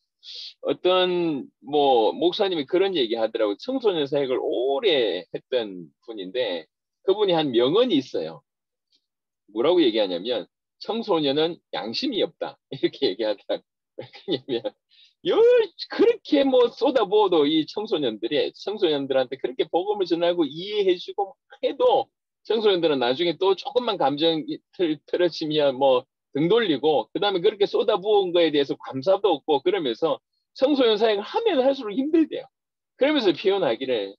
Speaker 1: 어떤 목사님이 그런 얘기 하더라고요. 청소년 사역을 오래 했던 분인데 그분이 한 명언이 있어요. 뭐라고 얘기하냐면 청소년은 양심이 없다 이렇게 얘기하더라고요. 왜냐면 그렇게 쏟아부어도 이 청소년들한테 그렇게 복음을 전하고 이해해주고 해도 청소년들은 나중에 또 조금만 감정이 틀어지면 등 돌리고 그 다음에 그렇게 쏟아부은 거에 대해서 감사도 없고 그러면서 청소년 사역을 하면 할수록 힘들대요. 그러면서 표현하기를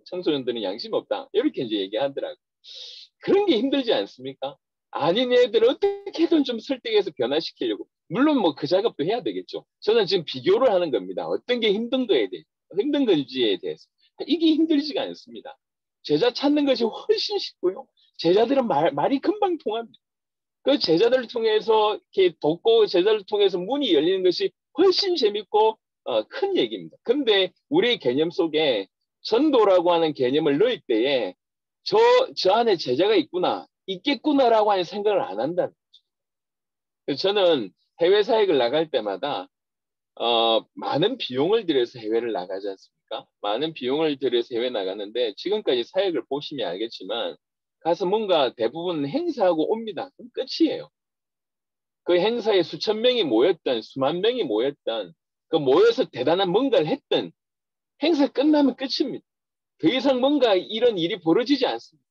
Speaker 1: 청소년들은 양심 없다 이렇게 이제 얘기하더라고요. 그런 게 힘들지 않습니까? 아닌 애들을 어떻게든 좀 설득해서 변화시키려고. 물론 그 작업도 해야 되겠죠. 저는 지금 비교를 하는 겁니다. 어떤 게 힘든 건지에 대해서. 이게 힘들지가 않습니다. 제자 찾는 것이 훨씬 쉽고요. 제자들은 말이 금방 통합니다. 그 제자들을 통해서 이렇게 돕고 제자를 통해서 문이 열리는 것이 훨씬 재밌고 큰 얘기입니다. 근데 우리 개념 속에 전도라고 하는 개념을 넣을 때에 저 안에 제자가 있겠구나라고 하는 생각을 안 한다는 거죠. 저는 해외 사역을 나갈 때마다 많은 비용을 들여서 해외를 나가지 않습니까? 많은 비용을 들여서 해외 나가는데 지금까지 사역을 보시면 알겠지만 가서 뭔가 대부분 행사하고 옵니다. 그럼 끝이에요. 그 행사에 수천 명이 모였던 수만 명이 모였던 그 모여서 대단한 뭔가를 했던 행사 끝나면 끝입니다. 더 이상 뭔가 이런 일이 벌어지지 않습니다.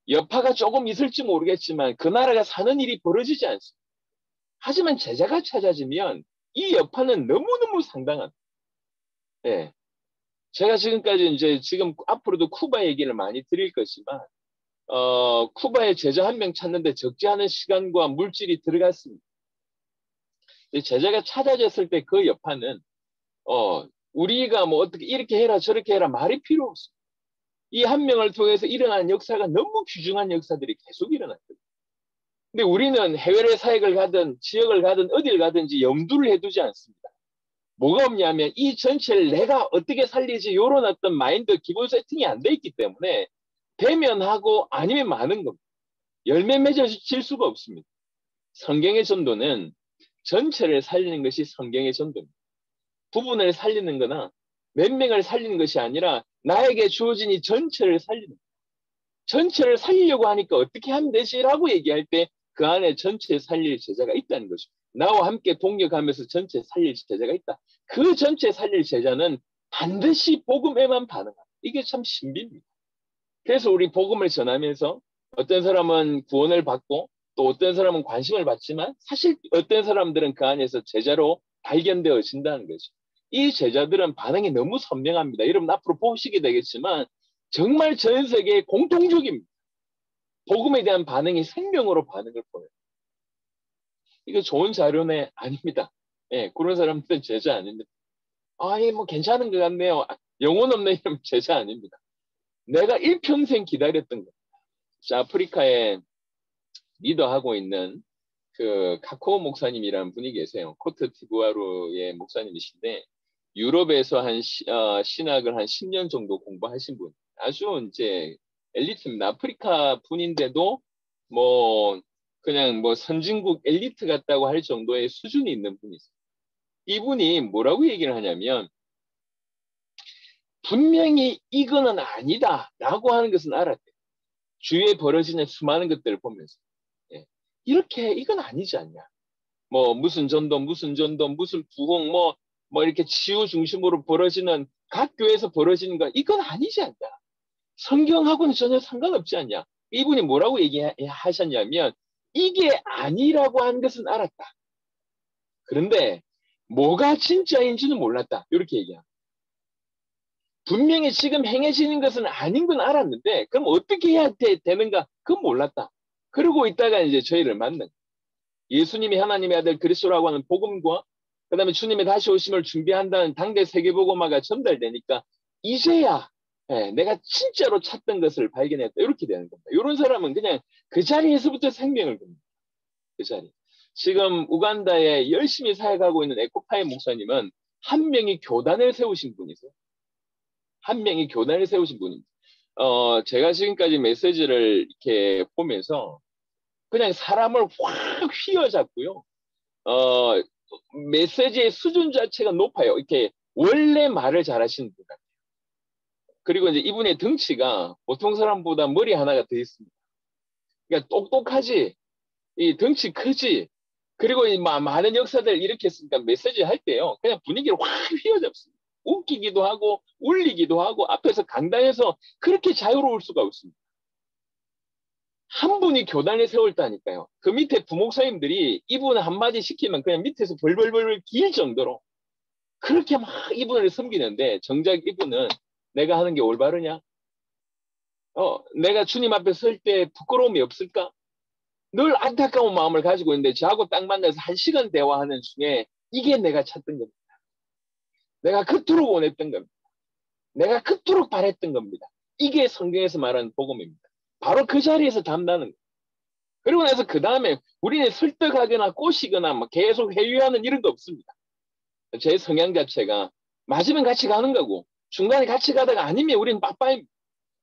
Speaker 1: 여파가 조금 있을지 모르겠지만 그 나라가 사는 일이 벌어지지 않습니다. 하지만 제자가 찾아지면 이 여파는 너무너무 상당합니다. 예. 제가 지금까지 이제 지금 앞으로도 쿠바 얘기를 많이 드릴 것이지만 쿠바에 제자 한 명 찾는데 적지 않은 시간과 물질이 들어갔습니다. 제자가 찾아졌을 때 그 여파는 우리가 뭐 어떻게 이렇게 해라 저렇게 해라 말이 필요 없습니다. 이 한 명을 통해서 일어난 역사가 너무 귀중한 역사들이 계속 일어났거든요. 근데 우리는 해외 사역을 가든 지역을 가든 어딜 가든지 염두를 해두지 않습니다. 뭐가 없냐면 이 전체를 내가 어떻게 살리지 이런 어떤 마인드 기본 세팅이 안 돼 있기 때문에 대면하고 아니면 많은 겁니다. 열매 맺어질 수가 없습니다. 성경의 전도는 전체를 살리는 것이 성경의 전도입니다. 부분을 살리는 거나 몇 명을 살리는 것이 아니라 나에게 주어진 이 전체를 살리는 거예요. 전체를 살리려고 하니까 어떻게 하면 되지라고 얘기할 때 그 안에 전체 살릴 제자가 있다는 거죠. 나와 함께 동력하면서 전체 살릴 제자가 있다. 그 전체 살릴 제자는 반드시 복음에만 반응한다. 이게 참 신비입니다. 그래서 우리 복음을 전하면서 어떤 사람은 구원을 받고 또 어떤 사람은 관심을 받지만 사실 어떤 사람들은 그 안에서 제자로 발견되어진다는 거죠. 이 제자들은 반응이 너무 선명합니다. 여러분 앞으로 보시게 되겠지만 정말 전 세계에 공통적입니다. 복음에 대한 반응이 생명으로 반응을 보여요. 이거 좋은 자료네 아닙니다. 예, 그런 사람들은 제자 아닙니다. 뭐 괜찮은 것 같네요. 영혼 없는 이름 제자 아닙니다. 내가 일평생 기다렸던 거. 아프리카에 리더하고 있는 그 카코 목사님이라는 분이 계세요. 코트디부아르의 목사님이신데 유럽에서 신학을 한 10년 정도 공부하신 분. 아주 이제 엘리트입니다. 아프리카 분인데도 뭐 그냥 뭐 선진국 엘리트 같다고 할 정도의 수준이 있는 분이세요. 이분이 뭐라고 얘기를 하냐면 분명히 이거는 아니다라고 하는 것은 알았대요. 주위에 벌어지는 수많은 것들을 보면서 이렇게 이건 아니지 않냐. 뭐 무슨 전도 무슨 부흥 뭐 이렇게 치유 중심으로 벌어지는 각 교회에서 벌어지는 거 이건 아니지 않냐. 성경하고는 전혀 상관없지 않냐. 이분이 뭐라고 얘기하셨냐면 이게 아니라고 한 것은 알았다. 그런데 뭐가 진짜인지는 몰랐다. 이렇게 얘기합니다. 분명히 지금 행해지는 것은 아닌 건 알았는데 그럼 어떻게 해야 되는가 그건 몰랐다. 그러고 있다가 이제 저희를 만난 예수님이 하나님의 아들 그리스도라고 하는 복음과 그다음에 주님의 다시 오심을 준비한다는 당대 세계복음화가 전달되니까 이제야 내가 진짜로 찾던 것을 발견했다. 이렇게 되는 겁니다. 이런 사람은 그냥 그 자리에서부터 생명을 봅니다. 그 자리. 지금 우간다에 열심히 사역하고 있는 에코파의 목사님은 한 명이 교단을 세우신 분이세요. 한 명이 교단을 세우신 분입니다. 제가 지금까지 메시지를 이렇게 보면서 그냥 사람을 확 휘어잡고요. 메시지의 수준 자체가 높아요. 이렇게 원래 말을 잘하시는 분 같아요. 그리고 이제 이분의 덩치가 보통 사람보다 머리 하나가 더 있습니다. 그러니까 똑똑하지, 이 덩치 크지, 그리고 이 많은 역사들 이렇게 했으니까 메시지 할 때요. 그냥 분위기를 확 휘어잡습니다. 웃기기도 하고 울리기도 하고 앞에서 강단에서 그렇게 자유로울 수가 없습니다. 한 분이 교단을 세웠다니까요. 그 밑에 부목사님들이 이분 한마디 시키면 그냥 밑에서 벌벌벌 길 정도로 그렇게 막 이분을 섬기는데 정작 이분은 내가 하는 게 올바르냐? 내가 주님 앞에 설 때 부끄러움이 없을까? 늘 안타까운 마음을 가지고 있는데 저하고 딱 만나서 1시간 대화하는 중에 이게 내가 찾던 겁니다. 내가 그토록 원했던 겁니다. 내가 그토록 바랬던 겁니다. 이게 성경에서 말하는 복음입니다. 바로 그 자리에서 담다는 거예요. 그리고 나서 그 다음에 우리는 설득하거나 꼬시거나 막 계속 회유하는 이런 거 없습니다. 제 성향 자체가 맞으면 같이 가는 거고 중간에 같이 가다가 아니면 우리는 빠빠입니다.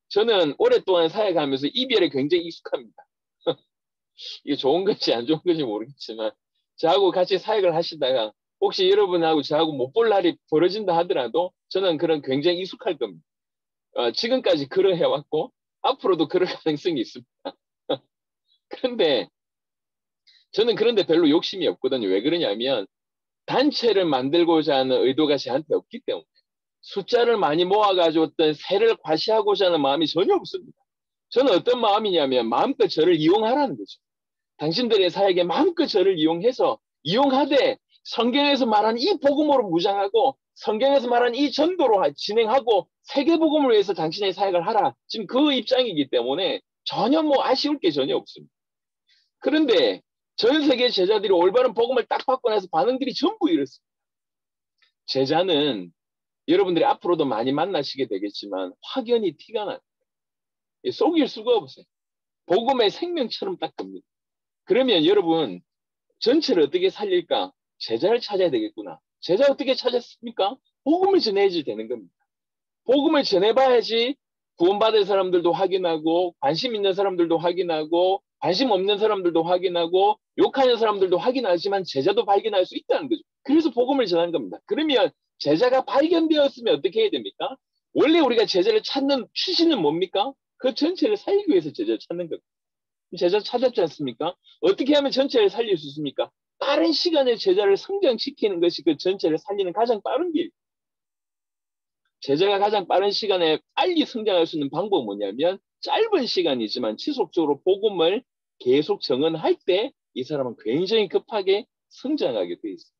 Speaker 1: 저는 오랫동안 사역하면서 이별에 굉장히 익숙합니다. 이게 좋은 건지 안 좋은 건지 모르겠지만 저하고 같이 사역을 하시다가 혹시 여러분하고 저하고 못 볼 날이 벌어진다 하더라도 저는 그런 굉장히 익숙할 겁니다. 지금까지 그러 해왔고 앞으로도 그럴 가능성이 있습니다. 그런데 저는 그런데 별로 욕심이 없거든요. 왜 그러냐면 단체를 만들고자 하는 의도가 저한테 없기 때문에 숫자를 많이 모아가지고 어떤 세를 과시하고자 하는 마음이 전혀 없습니다. 저는 어떤 마음이냐면 마음껏 저를 이용하라는 거죠. 당신들의 사역에 마음껏 저를 이용하되 성경에서 말하는 이 복음으로 무장하고 성경에서 말하는 이 전도로 진행하고 세계 복음을 위해서 당신의 사역을 하라. 지금 그 입장이기 때문에 전혀 뭐 아쉬울 게 전혀 없습니다. 그런데 전 세계 제자들이 올바른 복음을 딱 받고 나서 반응들이 전부 이렇습니다. 제자는 여러분들이 앞으로도 많이 만나시게 되겠지만 확연히 티가 나요. 속일 수가 없어요. 복음의 생명처럼 딱 듭니다. 그러면 여러분 전체를 어떻게 살릴까? 제자를 찾아야 되겠구나. 제자 어떻게 찾았습니까? 복음을 전해야지 되는 겁니다. 복음을 전해봐야지 구원받을 사람들도 확인하고 관심 있는 사람들도 확인하고 관심 없는 사람들도 확인하고 욕하는 사람들도 확인하지만 제자도 발견할 수 있다는 거죠. 그래서 복음을 전하는 겁니다. 그러면 제자가 발견되었으면 어떻게 해야 됩니까? 원래 우리가 제자를 찾는 취지는 뭡니까? 그 전체를 살리기 위해서 제자를 찾는 겁니다. 제자 찾았지 않습니까? 어떻게 하면 전체를 살릴 수 있습니까? 빠른 시간에 제자를 성장시키는 것이 그 전체를 살리는 가장 빠른 길. 제자가 가장 빠른 시간에 빨리 성장할 수 있는 방법은 뭐냐면 짧은 시간이지만 지속적으로 복음을 계속 정언할 때 이 사람은 굉장히 급하게 성장하게 돼 있어요.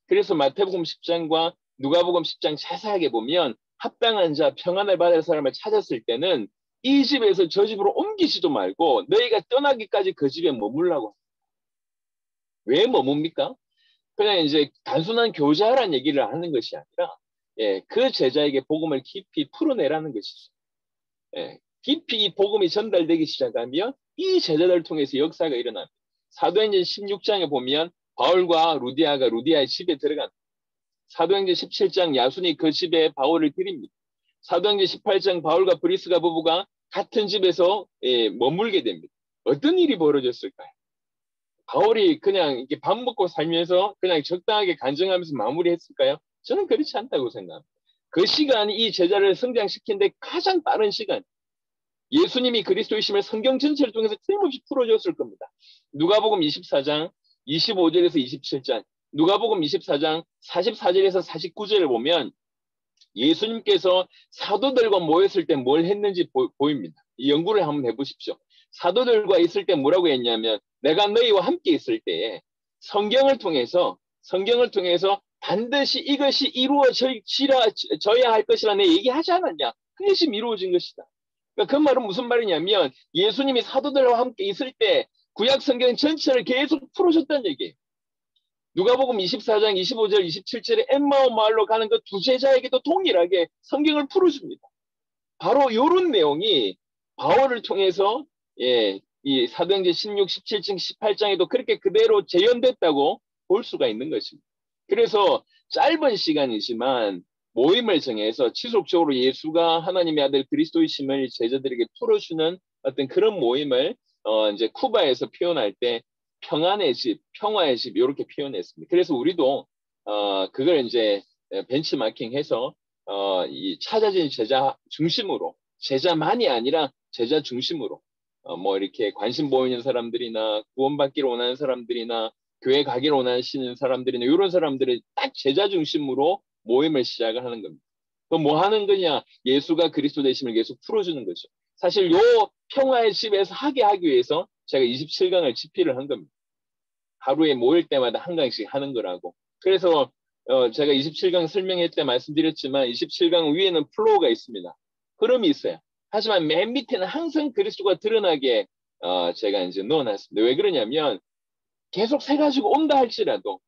Speaker 1: 그래서 마태복음 10장과 누가복음 10장 자세하게 보면 합당한 자, 평안을 받을 사람을 찾았을 때는 이 집에서 저 집으로 옮기지도 말고 너희가 떠나기까지 그 집에 머물라고. 왜 머뭅니까? 그냥 이제 단순한 교제하라는 얘기를 하는 것이 아니라 그 제자에게 복음을 깊이 풀어내라는 것이죠. 깊이 이 복음이 전달되기 시작하면 이 제자들을 통해서 역사가 일어납니다. 사도행전 16장에 보면 바울과 루디아가 루디아의 집에 들어간다. 사도행전 17장 야순이 그 집에 바울을 드립니다. 사도행전 18장 바울과 브리스가 부부가 같은 집에서 머물게 됩니다. 어떤 일이 벌어졌을까요? 바울이 그냥 이렇게 밥 먹고 살면서 그냥 적당하게 간증하면서 마무리했을까요? 저는 그렇지 않다고 생각합니다. 그 시간이 이 제자를 성장시킨 데 가장 빠른 시간. 예수님이 그리스도이심을 성경 전체를 통해서 틀림없이 풀어줬을 겁니다. 누가복음 24장 25절에서 27장, 누가복음 24장 44절에서 49절을 보면 예수님께서 사도들과 모였을 때 뭘 했는지 보입니다. 이 연구를 한번 해보십시오. 사도들과 있을 때 뭐라고 했냐면 내가 너희와 함께 있을 때에 성경을 통해서 반드시 이것이 이루어져야 할 것이라 내 얘기하지 않았냐. 그것이 이루어진 것이다. 그러니까 그 말은 무슨 말이냐면 예수님이 사도들과 함께 있을 때 구약 성경 전체를 계속 풀어줬다는 얘기예요. 누가복음 24장 25절 27절에 엠마오 마을로 가는 그 두 제자에게도 동일하게 성경을 풀어줍니다. 바로 이런 내용이 바울을 통해서 이 사도행전 16, 17장, 18장에도 그렇게 그대로 재현됐다고 볼 수가 있는 것입니다. 그래서 짧은 시간이지만 모임을 정해서 지속적으로 예수가 하나님의 아들 그리스도이심을 제자들에게 풀어주는 어떤 그런 모임을 이제 쿠바에서 표현할 때 평안의 집, 평화의 집 이렇게 표현했습니다. 그래서 우리도 그걸 이제 벤치마킹해서 이 찾아진 제자 중심으로 제자만이 아니라 제자 중심으로 뭐 이렇게 관심 보이는 사람들이나 구원받기를 원하는 사람들이나 교회 가기를 원하시는 사람들이나 이런 사람들을 딱 제자 중심으로 모임을 시작을 하는 겁니다. 그럼 뭐 하는 거냐? 예수가 그리스도 되심을 계속 풀어주는 거죠. 사실 요 평화의 집에서 하게 하기 위해서 제가 27강을 집필을 한 겁니다. 하루에 모일 때마다 한 강씩 하는 거라고. 그래서 제가 27강 설명회 때 말씀드렸지만 27강 위에는 플로우가 있습니다. 흐름이 있어요. 하지만 맨 밑에는 항상 그리스도가 드러나게 제가 이제 넣어놨습니다. 왜 그러냐면 계속 세 가지고 온다 할지라도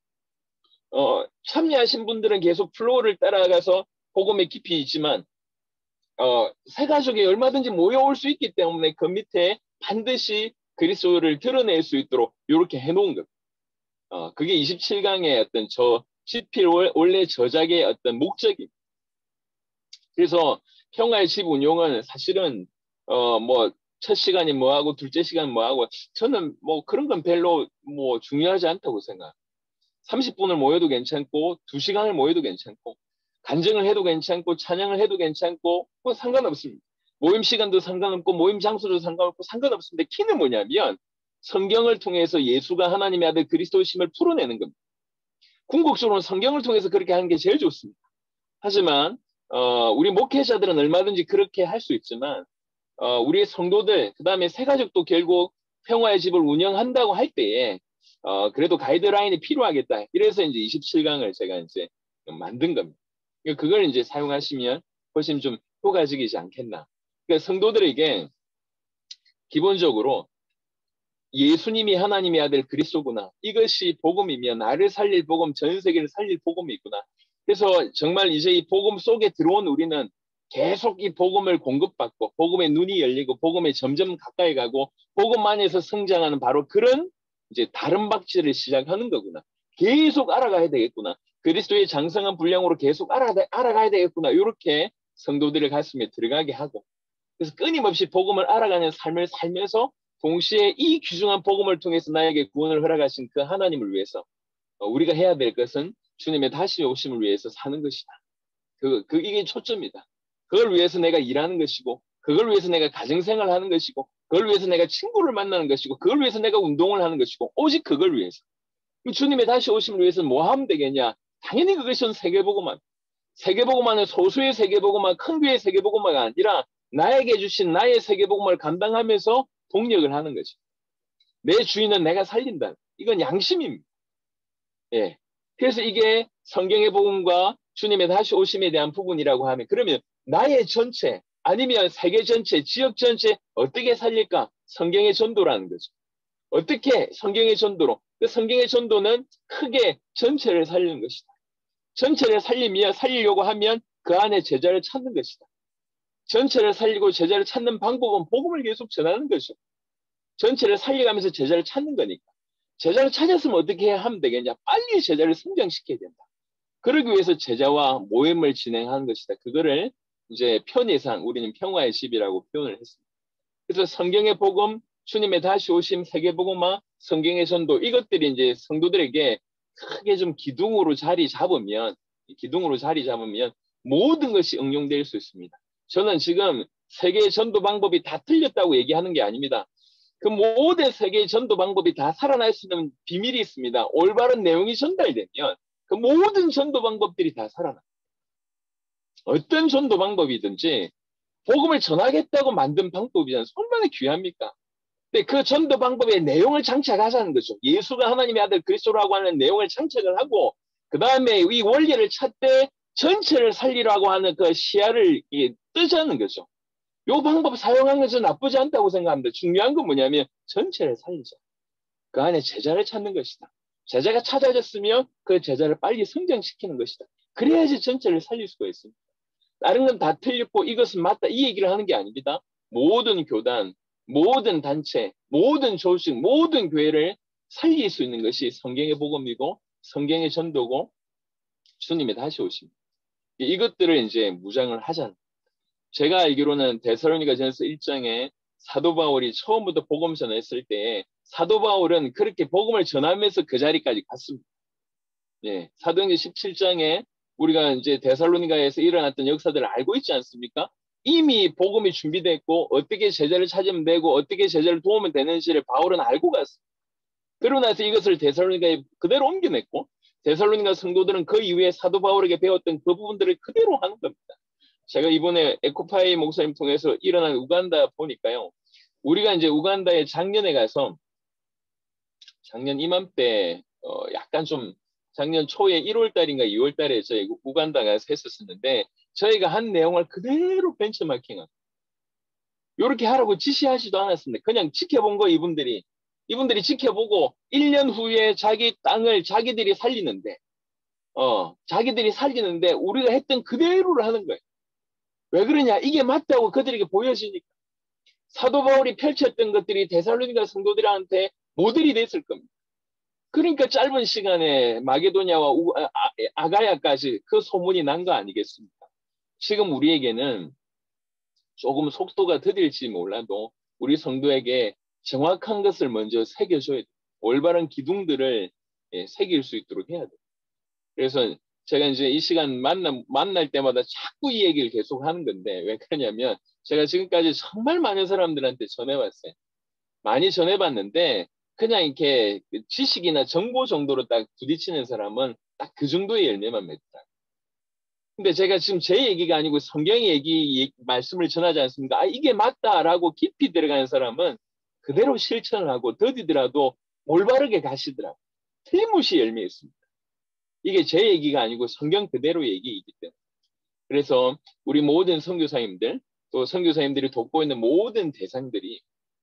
Speaker 1: 참여하신 분들은 계속 플로우를 따라가서 복음의 깊이 있지만 세 가족이 얼마든지 모여올 수 있기 때문에 그 밑에 반드시 그리스도를 드러낼 수 있도록 이렇게 해놓은 겁니다. 그게 27강의 어떤 집필 원래 저작의 어떤 목적입니다. 그래서 평화의 집 운용은 사실은 뭐 첫 시간이 뭐하고 둘째 시간 뭐하고 저는 뭐 그런 건 별로 뭐 중요하지 않다고 생각합니다. 30분을 모여도 괜찮고 2시간을 모여도 괜찮고 간증을 해도 괜찮고 찬양을 해도 괜찮고 뭐 상관없습니다. 모임 시간도 상관없고 모임 장소도 상관없고 상관없습니다. 키는 뭐냐면 성경을 통해서 예수가 하나님의 아들 그리스도심을 풀어내는 겁니다. 궁극적으로는 성경을 통해서 그렇게 하는 게 제일 좋습니다. 하지만 우리 목회자들은 얼마든지 그렇게 할 수 있지만 우리의 성도들 그다음에 새가족도 결국 평화의 집을 운영한다고 할 때에 그래도 가이드라인이 필요하겠다. 이래서 이제 27강을 제가 이제 만든 겁니다. 그걸 이제 사용하시면 훨씬 좀 효과적이지 않겠나. 그러니까 성도들에게 기본적으로 예수님이 하나님의 아들 그리스도구나. 이것이 복음이면 나를 살릴 복음, 전 세계를 살릴 복음이 있구나. 그래서 정말 이제 이 복음 속에 들어온 우리는 계속 이 복음을 공급받고 복음의 눈이 열리고 복음에 점점 가까이 가고 복음 안에서 성장하는 바로 그런 이제 다른 박질을 시작하는 거구나. 계속 알아가야 되겠구나. 그리스도의 장성한 분량으로 계속 알아가야 되겠구나. 이렇게 성도들의 가슴에 들어가게 하고 그래서 끊임없이 복음을 알아가는 삶을 살면서 동시에 이 귀중한 복음을 통해서 나에게 구원을 허락하신 그 하나님을 위해서 우리가 해야 될 것은 주님의 다시 오심을 위해서 사는 것이다. 이게 초점이다. 그걸 위해서 내가 일하는 것이고 그걸 위해서 내가 가정생활을 하는 것이고 그걸 위해서 내가 친구를 만나는 것이고 그걸 위해서 내가 운동을 하는 것이고 오직 그걸 위해서. 주님의 다시 오심을 위해서 뭐 하면 되겠냐? 당연히 그것은 세계복음만. 세계복음만은 소수의 세계복음만, 큰 교회의 세계복음만가 아니라 나에게 주신 나의 세계복음을 감당하면서 동력을 하는 거죠. 내 주인은 내가 살린다. 이건 양심입니다. 예. 그래서 이게 성경의 복음과 주님의 다시 오심에 대한 부분이라고 하면 그러면 나의 전체 아니면 세계 전체, 지역 전체 어떻게 살릴까? 성경의 전도라는 거죠. 어떻게 성경의 전도로? 그 성경의 전도는 크게 전체를 살리는 것이다. 전체를 살리려고 하면 그 안에 제자를 찾는 것이다. 전체를 살리고 제자를 찾는 방법은 복음을 계속 전하는 것이죠. 전체를 살려가면서 제자를 찾는 거니까. 제자를 찾았으면 어떻게 하면 되겠냐? 빨리 제자를 성장시켜야 된다. 그러기 위해서 제자와 모임을 진행하는 것이다. 그거를 이제 편의상 우리는 평화의 집이라고 표현을 했습니다. 그래서 성경의 복음, 주님의 다시 오심, 세계복음화, 성경의 전도 이것들이 이제 성도들에게 크게 좀 기둥으로 자리 잡으면 모든 것이 응용될 수 있습니다. 저는 지금 세계의 전도 방법이 다 틀렸다고 얘기하는 게 아닙니다. 그 모든 세계의 전도 방법이 다 살아날 수 있는 비밀이 있습니다. 올바른 내용이 전달되면 그 모든 전도 방법들이 다 살아납니다. 어떤 전도 방법이든지 복음을 전하겠다고 만든 방법이잖아요. 얼마나 귀합니까? 근데 그 전도 방법의 내용을 장착하자는 거죠. 예수가 하나님의 아들 그리스도라고 하는 내용을 장착을 하고 그 다음에 이 원리를 찾되 전체를 살리라고 하는 그 시야를 뜨자는 거죠. 이 방법 사용하는 것은 나쁘지 않다고 생각합니다. 중요한 건 뭐냐면 전체를 살리자. 그 안에 제자를 찾는 것이다. 제자가 찾아졌으면 그 제자를 빨리 성장시키는 것이다. 그래야지 전체를 살릴 수가 있습니다. 다른 건 다 틀렸고 이것은 맞다 이 얘기를 하는 게 아닙니다. 모든 교단, 모든 단체, 모든 조직, 모든 교회를 살릴 수 있는 것이 성경의 복음이고 성경의 전도고 주님의 다시 오십니다. 이것들을 이제 무장을 하자는. 제가 알기로는 데살로니가전서 1장에 사도 바울이 처음부터 복음 전했을 때 사도 바울은 그렇게 복음을 전하면서 그 자리까지 갔습니다. 예, 사도행전 17장에 우리가 이제 데살로니가에서 일어났던 역사들을 알고 있지 않습니까? 이미 복음이 준비됐고 어떻게 제자를 찾으면 되고 어떻게 제자를 도우면 되는지를 바울은 알고 갔습니다. 그러고 나서 이것을 데살로니가에 그대로 옮겨냈고 데살로니가 성도들은 그 이후에 사도 바울에게 배웠던 그 부분들을 그대로 하는 겁니다. 제가 이번에 에코파이 목사님 통해서 일어난 우간다 보니까요. 우리가 이제 우간다에 작년에 가서 작년 이맘때 약간 좀 작년 초에 1월 달인가 2월 달에 저희 우간다 가서 했었는데 저희가 한 내용을 그대로 벤처마킹한 이렇게 하라고 지시하지도 않았습니다. 그냥 지켜본 거 이분들이 지켜보고 1년 후에 자기 땅을 자기들이 살리는데 우리가 했던 그대로를 하는 거예요. 왜 그러냐? 이게 맞다고 그들에게 보여지니까. 사도 바울이 펼쳤던 것들이 데살로니가 성도들한테 모델이 됐을 겁니다. 그러니까 짧은 시간에 마게도냐와 아가야까지 그 소문이 난 거 아니겠습니까? 지금 우리에게는 조금 속도가 더딜지 몰라도 우리 성도에게 정확한 것을 먼저 새겨줘야 돼요. 올바른 기둥들을 새길 수 있도록 해야 돼요. 그래서 제가 이제 이 시간 만날 때마다 자꾸 이 얘기를 계속 하는 건데, 왜 그러냐면 제가 지금까지 정말 많은 사람들한테 전해봤어요. 많이 전해봤는데 그냥 이렇게 지식이나 정보 정도로 딱 부딪히는 사람은 딱 그 정도의 열매만 맺더라. 근데 제가 지금 제 얘기가 아니고 성경의 말씀을 전하지 않습니까? 아, 이게 맞다라고 깊이 들어가는 사람은 그대로 실천을 하고 더디더라도 올바르게 가시더라고요. 틀림없이 열매 있습니다. 이게 제 얘기가 아니고 성경 그대로 얘기이기 때문에. 그래서 우리 모든 선교사님들, 또 선교사님들이 돕고 있는 모든 대상들이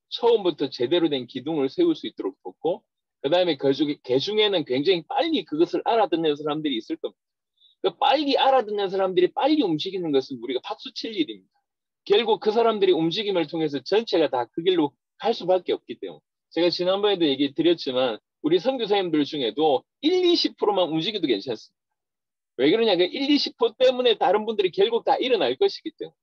Speaker 1: 처음부터 제대로 된 기둥을 세울 수 있도록 돕고, 그 다음에 그 중에는 굉장히 빨리 그것을 알아듣는 사람들이 있을 겁니다. 그 빨리 알아듣는 사람들이 빨리 움직이는 것은 우리가 박수 칠 일입니다. 결국 그 사람들이 움직임을 통해서 전체가 다 그 길로 갈 수밖에 없기 때문에. 제가 지난번에도 얘기 드렸지만 우리 선교사님들 중에도 1, 20%만 움직여도 괜찮습니다. 왜 그러냐? 그 1, 20% 때문에 다른 분들이 결국 다 일어날 것이기 때문에.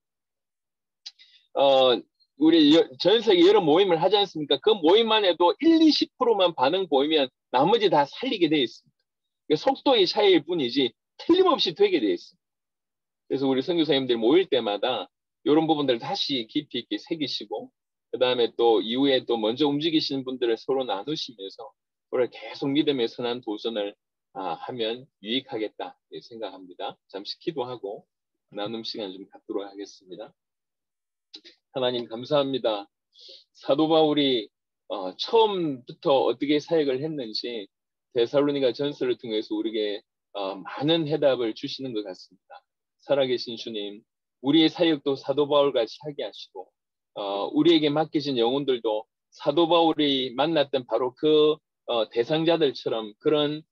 Speaker 1: 우리 전 세계 여러 모임을 하지 않습니까? 그 모임만 해도 1, 20%만 반응 보이면 나머지 다 살리게 돼 있습니다. 속도의 차이일 뿐이지 틀림없이 되게 돼 있습니다. 그래서 우리 선교사님들 모일 때마다 이런 부분들을 다시 깊이 있게 새기시고, 그 다음에 또 이후에 또 먼저 움직이시는 분들을 서로 나누시면서 그걸 계속 믿음의 선한 도전을 하면 유익하겠다 생각합니다. 잠시 기도하고 나눔 시간 좀 갖도록 하겠습니다. 하나님 감사합니다. 사도 바울이 처음부터 어떻게 사역을 했는지 데살로니가 전서를 통해서 우리에게 많은 해답을 주시는 것 같습니다. 살아계신 주님, 우리의 사역도 사도 바울같이 하게 하시고 우리에게 맡기신 영혼들도 사도 바울이 만났던 바로 그 대상자들처럼 그런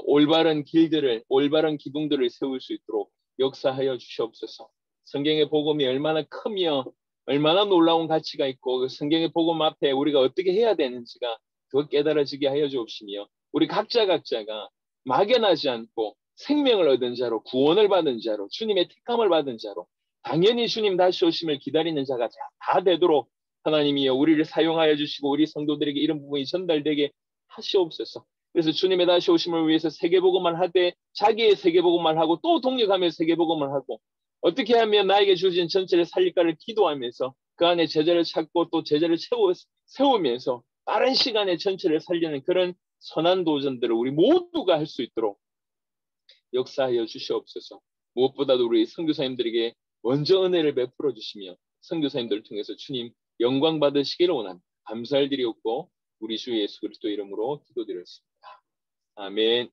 Speaker 1: 올바른 길들을, 올바른 기둥들을 세울 수 있도록 역사하여 주시옵소서. 성경의 복음이 얼마나 크며 얼마나 놀라운 가치가 있고 그 성경의 복음 앞에 우리가 어떻게 해야 되는지가 더 깨달아지게 하여 주옵시며, 우리 각자가 막연하지 않고 생명을 얻은 자로, 구원을 받은 자로, 주님의 택함을 받은 자로, 당연히 주님 다시 오심을 기다리는 자가 다 되도록 하나님이여 우리를 사용하여 주시고 우리 성도들에게 이런 부분이 전달되게 하시옵소서. 그래서 주님의 다시 오심을 위해서 세계복음만 하되 자기의 세계복음만 하고 또 동력하며 세계복음을 하고, 어떻게 하면 나에게 주어진 전체를 살릴까를 기도하면서 그 안에 제자를 찾고 또 제자를 세우면서 빠른 시간에 전체를 살리는 그런 선한 도전들을 우리 모두가 할 수 있도록 역사하여 주시옵소서. 무엇보다도 우리 선교사님들에게 먼저 은혜를 베풀어 주시며 선교사님들을 통해서 주님 영광 받으시기를 원합니다. 감사를 드리옵고 우리 주 예수 그리스도 이름으로 기도드렸습니다. 아멘.